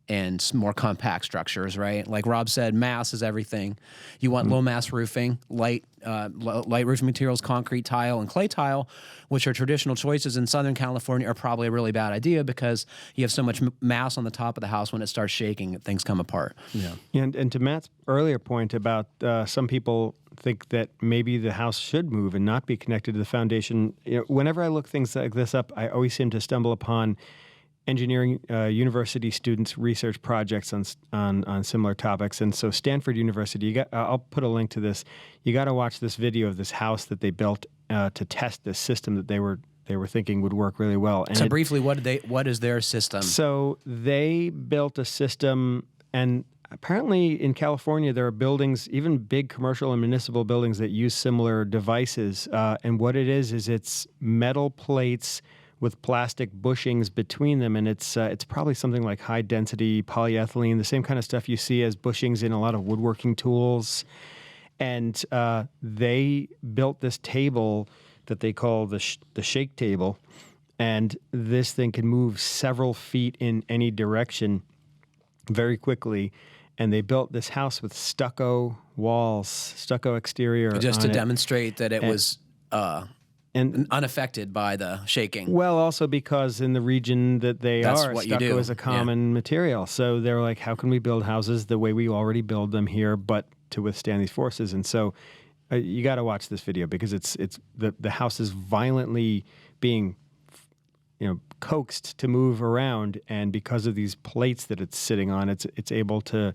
and more compact structures, right? Like Rob said, mass is everything. You want low mass roofing, light roofing materials, concrete tile and clay tile, which are traditional choices in Southern California, are probably a really bad idea because you have so much mass on the top of the house when it starts shaking, things come apart. Yeah. And to Matt's earlier point about some people think that maybe the house should move and not be connected to the foundation. You know, whenever I look things like this up, I always seem to stumble upon engineering university students' research projects on similar topics. And so Stanford University, I'll put a link to this. You got to watch this video of this house that they built to test this system that they were thinking would work really well. And so briefly, what is their system? So they built a system, and apparently in California, there are buildings, even big commercial and municipal buildings, that use similar devices. And what it is it's metal plates with plastic bushings between them, and it's probably something like high-density polyethylene, the same kind of stuff you see as bushings in a lot of woodworking tools. And they built this table that they call the shake table, and this thing can move several feet in any direction very quickly. And they built this house with stucco walls, stucco exterior, just on to demonstrate that it was and unaffected by the shaking. Well, also because in the region that That's are, what you stucco do. is a common material. So they're like, how can we build houses the way we already build them here, but to withstand these forces? And so you got to watch this video because it's the house is violently being coaxed to move around, and because of these plates that it's sitting on, it's able to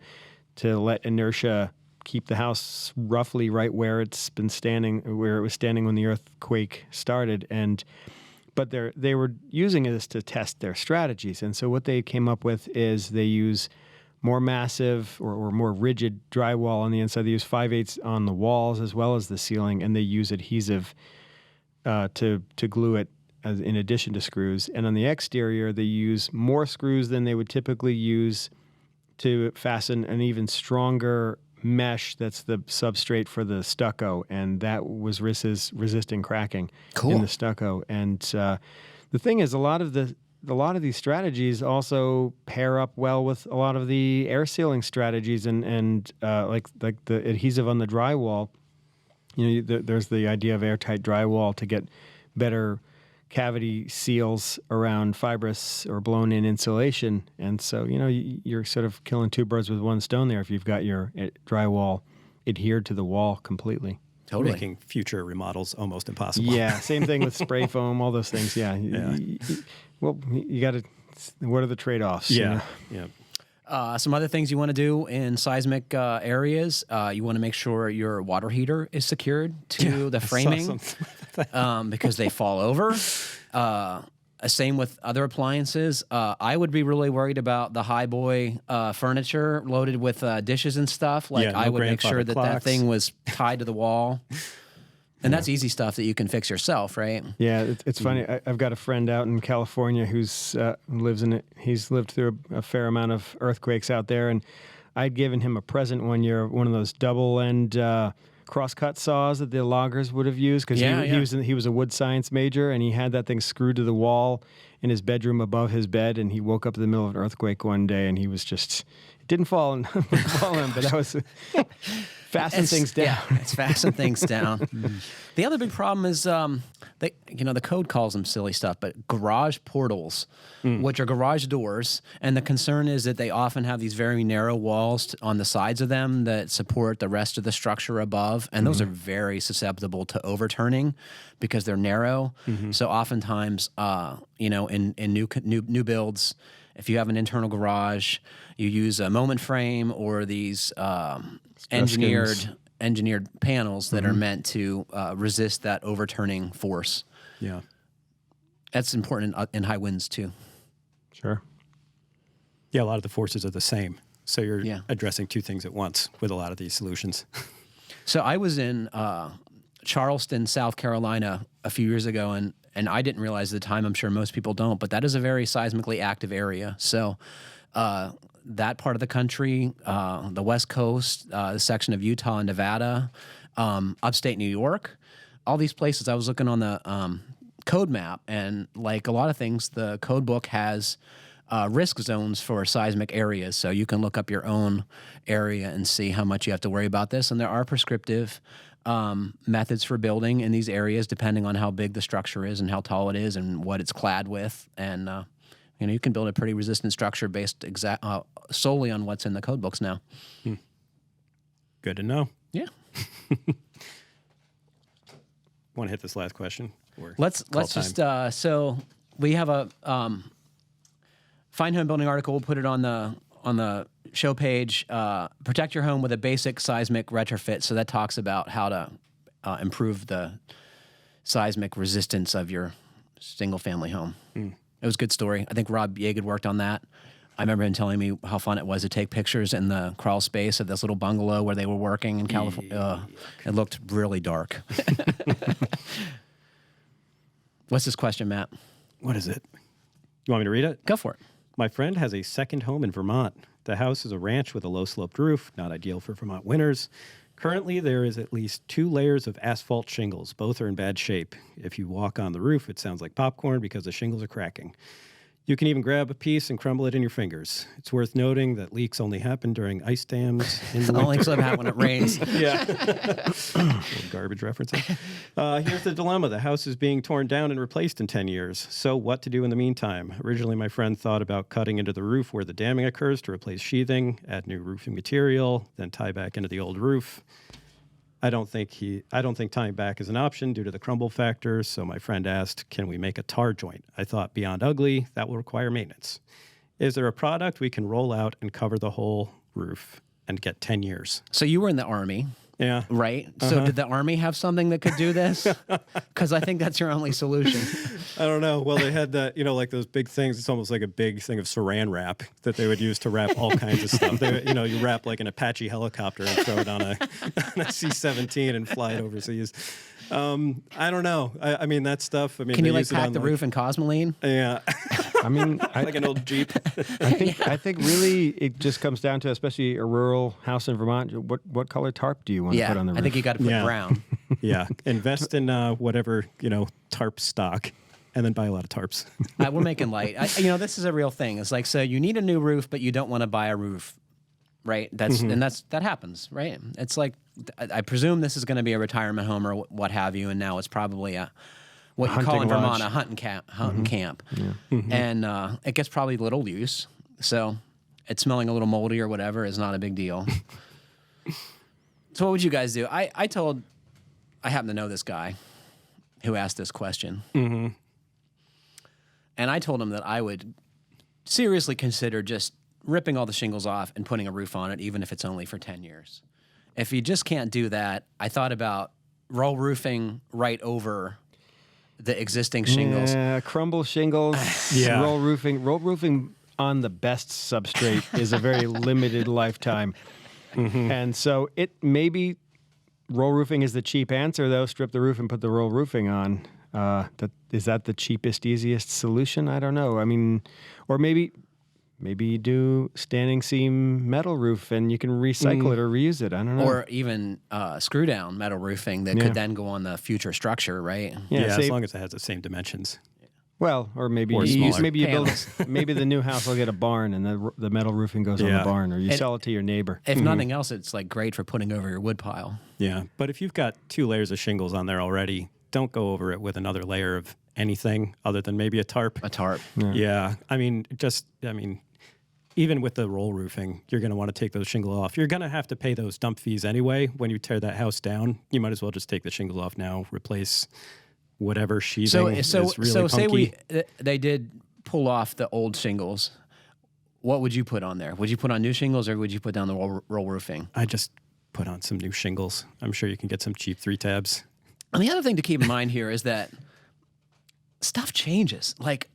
let inertia keep the house roughly right where it was standing when the earthquake started. But they were using this to test their strategies. And so what they came up with is they use more massive or more rigid drywall on the inside. They use 5/8 on the walls as well as the ceiling, and they use adhesive to glue it in addition to screws. And on the exterior, they use more screws than they would typically use to fasten an even stronger mesh that's the substrate for the stucco, and that was resisting cracking in the stucco. And the thing is, a lot of these strategies also pair up well with a lot of the air sealing strategies, and like the adhesive on the drywall. There's the idea of airtight drywall to get better cavity seals around fibrous or blown-in insulation. And so, you're sort of killing two birds with one stone there if you've got your drywall adhered to the wall completely. Totally. Making future remodels almost impossible. Yeah, same thing with spray foam, all those things. Yeah. Well, you got to, what are the trade-offs? Yeah, Some other things you want to do in seismic areas, you want to make sure your water heater is secured to the framing because they fall over. Same with other appliances. I would be really worried about the high boy furniture loaded with dishes and stuff. I would make sure that thing was tied to the wall. And that's easy stuff that you can fix yourself, right? Yeah, it's funny. I've got a friend out in California who's lives in it. He's lived through a fair amount of earthquakes out there, and I'd given him a present one year, one of those double-end cross-cut saws that the loggers would have used, because he was a wood science major, and he had that thing screwed to the wall in his bedroom above his bed, and he woke up in the middle of an earthquake one day, and he was just... It didn't fall on him, but that was... Fasten things down. Yeah, it's fasten things down. The other big problem is, the code calls them silly stuff, but garage portals, which are garage doors, and the concern is that they often have these very narrow walls on the sides of them that support the rest of the structure above, and those are very susceptible to overturning because they're narrow. So oftentimes, in new builds, if you have an internal garage, you use a moment frame or these engineered panels that are meant to resist that overturning force. Yeah. That's important in high winds too. Sure. Yeah, a lot of the forces are the same. So you're addressing two things at once with a lot of these solutions. So I was in Charleston, South Carolina a few years ago, and I didn't realize at the time, I'm sure most people don't, but that is a very seismically active area. So that part of the country, the West Coast, the section of Utah and Nevada, upstate New York, all these places, I was looking on the code map, and like a lot of things, the code book has risk zones for seismic areas. So you can look up your own area and see how much you have to worry about this. And there are prescriptive methods for building in these areas, depending on how big the structure is and how tall it is and what it's clad with. And, you can build a pretty resistant structure based solely on what's in the code books now. Good to know. Yeah. Want to hit this last question? Let's just, so we have a Fine Homebuilding article. We'll put it on the show page. Protect your home with a basic seismic retrofit. So that talks about how to improve the seismic resistance of your single family home. It was a good story. I think Rob Yeagood worked on that. I remember him telling me how fun it was to take pictures in the crawl space of this little bungalow where they were working in California. It looked really dark. What's this question, Matt? What is it? You want me to read it? Go for it. My friend has a second home in Vermont. The house is a ranch with a low-sloped roof, not ideal for Vermont winters. Currently, there is at least 2 layers of asphalt shingles. Both are in bad shape. If you walk on the roof, it sounds like popcorn because the shingles are cracking. You can even grab a piece and crumble it in your fingers. It's worth noting that leaks only happen during ice dams in the winter. Only happen when it rains. Yeah. Little garbage references. Here's the dilemma. The house is being torn down and replaced in 10 years. So what to do in the meantime? Originally, my friend thought about cutting into the roof where the damming occurs to replace sheathing, add new roofing material, then tie back into the old roof. I don't think tying back is an option due to the crumble factor, so my friend asked, can we make a tar joint? I thought, beyond ugly, that will require maintenance. Is there a product we can roll out and cover the whole roof and get 10 years? So you were in the Army. Yeah. Right? So did the Army have something that could do this? Because I think that's your only solution. I don't know. Well, they had that, like those big things. It's almost like a big thing of saran wrap that they would use to wrap all kinds of stuff. They, you wrap like an Apache helicopter and throw it on a C-17 and fly it overseas. I don't know. I mean, that stuff. Can you pack the roof in Cosmoline? Yeah. I mean, like an old Jeep. I think really it just comes down to, especially a rural house in Vermont, what color tarp do you want to put on the roof? I think you got to put brown. Yeah. Invest in whatever, tarp stock. And then buy a lot of tarps. We're making light. This is a real thing. It's like, so you need a new roof, but you don't want to buy a roof, right? That happens, right? It's like, I presume this is going to be a retirement home or what have you, and now it's probably what you call in Vermont a hunting camp. Yeah. And it gets probably little use, so it's smelling a little moldy or whatever is not a big deal. So what would you guys do? I happen to know this guy who asked this question. Mm-hmm. And I told him that I would seriously consider just ripping all the shingles off and putting a roof on it, even if it's only for 10 years. If you just can't do that, I thought about roll roofing right over the existing shingles. Yeah, crumble shingles, yeah. Roll roofing on the best substrate is a very limited lifetime. Mm-hmm. And so maybe roll roofing is the cheap answer, though. Strip the roof and put the roll roofing on. Is that the cheapest, easiest solution? I don't know. I mean, or maybe you do standing seam metal roof and you can recycle it or reuse it. I don't know. Or even screw down metal roofing that could then go on the future structure, right? Yeah, as long as it has the same dimensions. Well, or maybe maybe you build maybe the new house will get a barn and the metal roofing goes on the barn, or you sell it to your neighbor. If nothing else, it's like great for putting over your wood pile. Yeah, but if you've got 2 layers of shingles on there already, don't go over it with another layer of anything other than maybe a tarp. A tarp. Yeah. I mean, even with the roll roofing, you're going to want to take those shingles off. You're going to have to pay those dump fees anyway when you tear that house down. You might as well just take the shingles off now, replace whatever sheathing is really punky. Say they did pull off the old shingles. What would you put on there? Would you put on new shingles or would you put down the roll roofing? I just put on some new shingles. I'm sure you can get some cheap 3-tabs. And the other thing to keep in mind here is that stuff changes. Like,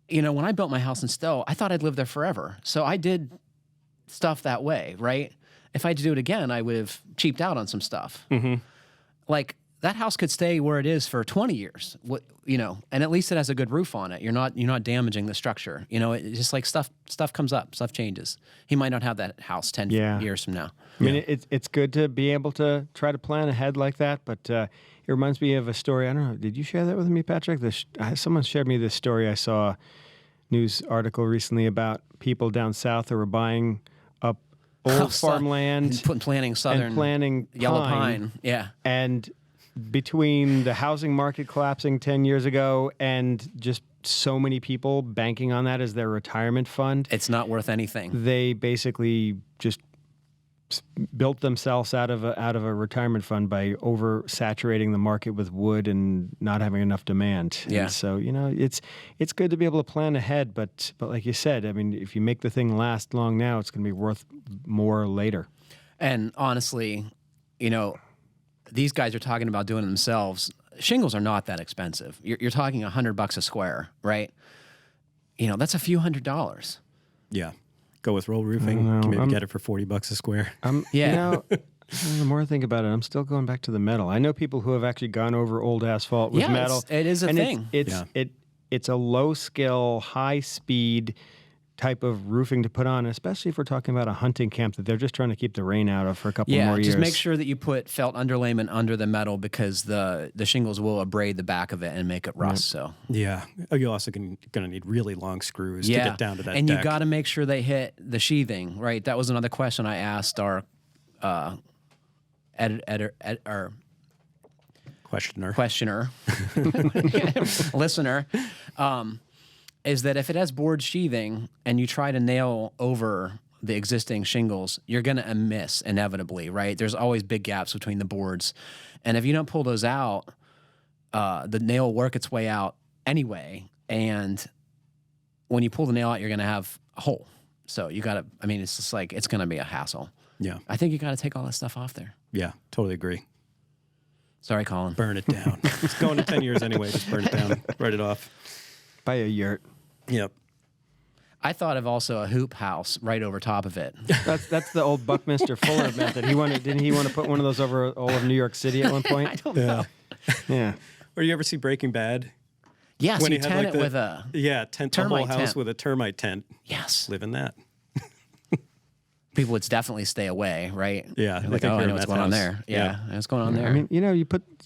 when I built my house in Stowe, I thought I'd live there forever. So I did stuff that way, right? If I had to do it again, I would have cheaped out on some stuff. Mm-hmm. Like, that house could stay where it is for 20 years, and at least it has a good roof on it. You're not damaging the structure. It's just like stuff comes up, stuff changes. He might not have that house 10 years from now. I mean, it's good to be able to try to plan ahead like that, but it reminds me of a story. I don't know, did you share that with me, Patrick? Someone shared me this story. I saw a news article recently about people down south who were buying up old farmland. Planting southern planting yellow pine. Yeah. And between the housing market collapsing 10 years ago and just so many people banking on that as their retirement fund, it's not worth anything. They basically just built themselves out of a retirement fund by oversaturating the market with wood and not having enough demand. Yeah. And so it's good to be able to plan ahead, but like you said, I mean, if you make the thing last long now, it's going to be worth more later. And honestly, these guys are talking about doing it themselves. Shingles are not that expensive. You're talking $100 a square, right? That's a few $100. Yeah. Go with roll roofing. Maybe get it for $40 a square. The more I think about it, I'm still going back to the metal. I know people who have actually gone over old asphalt with metal. It is a thing. It's a low skill, high speed type of roofing to put on, especially if we're talking about a hunting camp that they're just trying to keep the rain out of for a couple more years. Just make sure that you put felt underlayment under the metal because the shingles will abrade the back of it and make it rust. So yeah, you're also going to need really long screws to get down to that. And deck. you got to make sure they hit the sheathing, right? That was another question I asked our questioner, listener. Is that if it has board sheathing and you try to nail over the existing shingles, you're going to miss inevitably, right? There's always big gaps between the boards. And if you don't pull those out, the nail will work its way out anyway. And when you pull the nail out, you're going to have a hole. So you got to, it's just like, it's going to be a hassle. Yeah. I think you got to take all that stuff off there. Yeah, totally agree. Sorry, Colin. Burn it down. It's going to 10 years anyway. Just burn it down. Write it off. Buy a yurt. Yep. I thought of also a hoop house right over top of it. That's the old Buckminster Fuller method. Didn't he want to put one of those over all of New York City at one point? I don't know. Yeah. Or you ever see Breaking Bad? Yes, when he tent it with a tent the whole house with a termite tent. Yes. Live in that. People would definitely stay away, right? Yeah. Like, I know what's going on there. Yeah. What's going on there?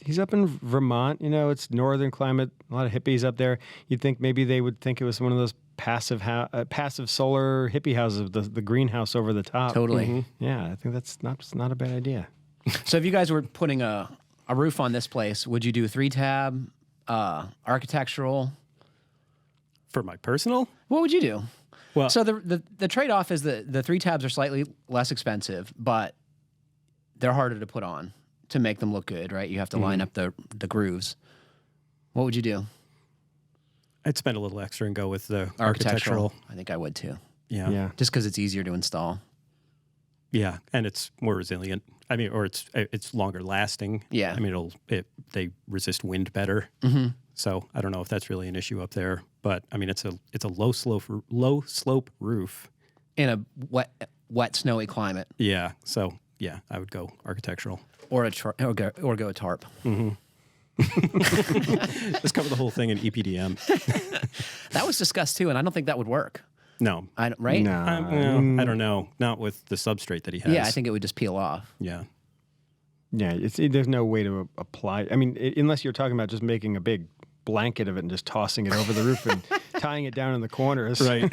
He's up in Vermont, it's northern climate, a lot of hippies up there. You'd think maybe they would think it was one of those passive solar hippie houses with the greenhouse over the top. Totally. Mm-hmm. Yeah, I think that's not a bad idea. So if you guys were putting a roof on this place, would you do 3-tab, architectural? For my personal? What would you do? Well, so the trade-off is the 3-tabs are slightly less expensive, but they're harder to put on to make them look good, right? You have to line up the grooves. What would you do? I'd spend a little extra and go with the architectural. I think I would too. Yeah. Just because it's easier to install. Yeah, and it's more resilient. Or it's longer lasting. Yeah. They resist wind better. Mm-hmm. So I don't know if that's really an issue up there, but it's a low slope roof in a wet snowy climate. Yeah. So yeah, I would go architectural or go a tarp. Mm-hmm. Just cover the whole thing in EPDM. That was discussed too, and I don't think that would work. No, right? No, I don't know. Not with the substrate that he has. Yeah, I think it would just peel off. Yeah. Yeah, there's no way to apply. Unless you're talking about just making a big blanket of it and just tossing it over the roof and tying it down in the corners. Right.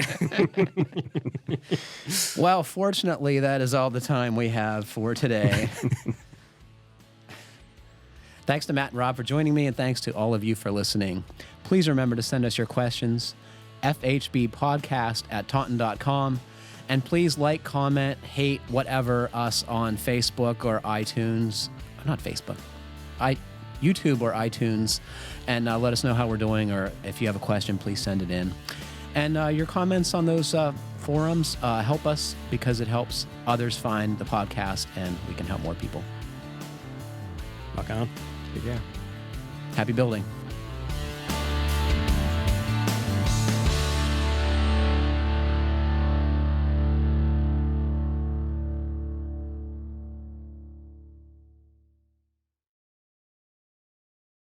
Well, fortunately, that is all the time we have for today. Thanks to Matt and Rob for joining me, and thanks to all of you for listening. Please remember to send us your questions, fhbpodcast@taunton.com. And please like, comment, hate, whatever, us on Facebook or iTunes. Not Facebook. YouTube or iTunes. And let us know how we're doing, or if you have a question, please send it in. And your comments on those forums help us because it helps others find the podcast, and we can help more people. Rock on. Yeah. Happy building.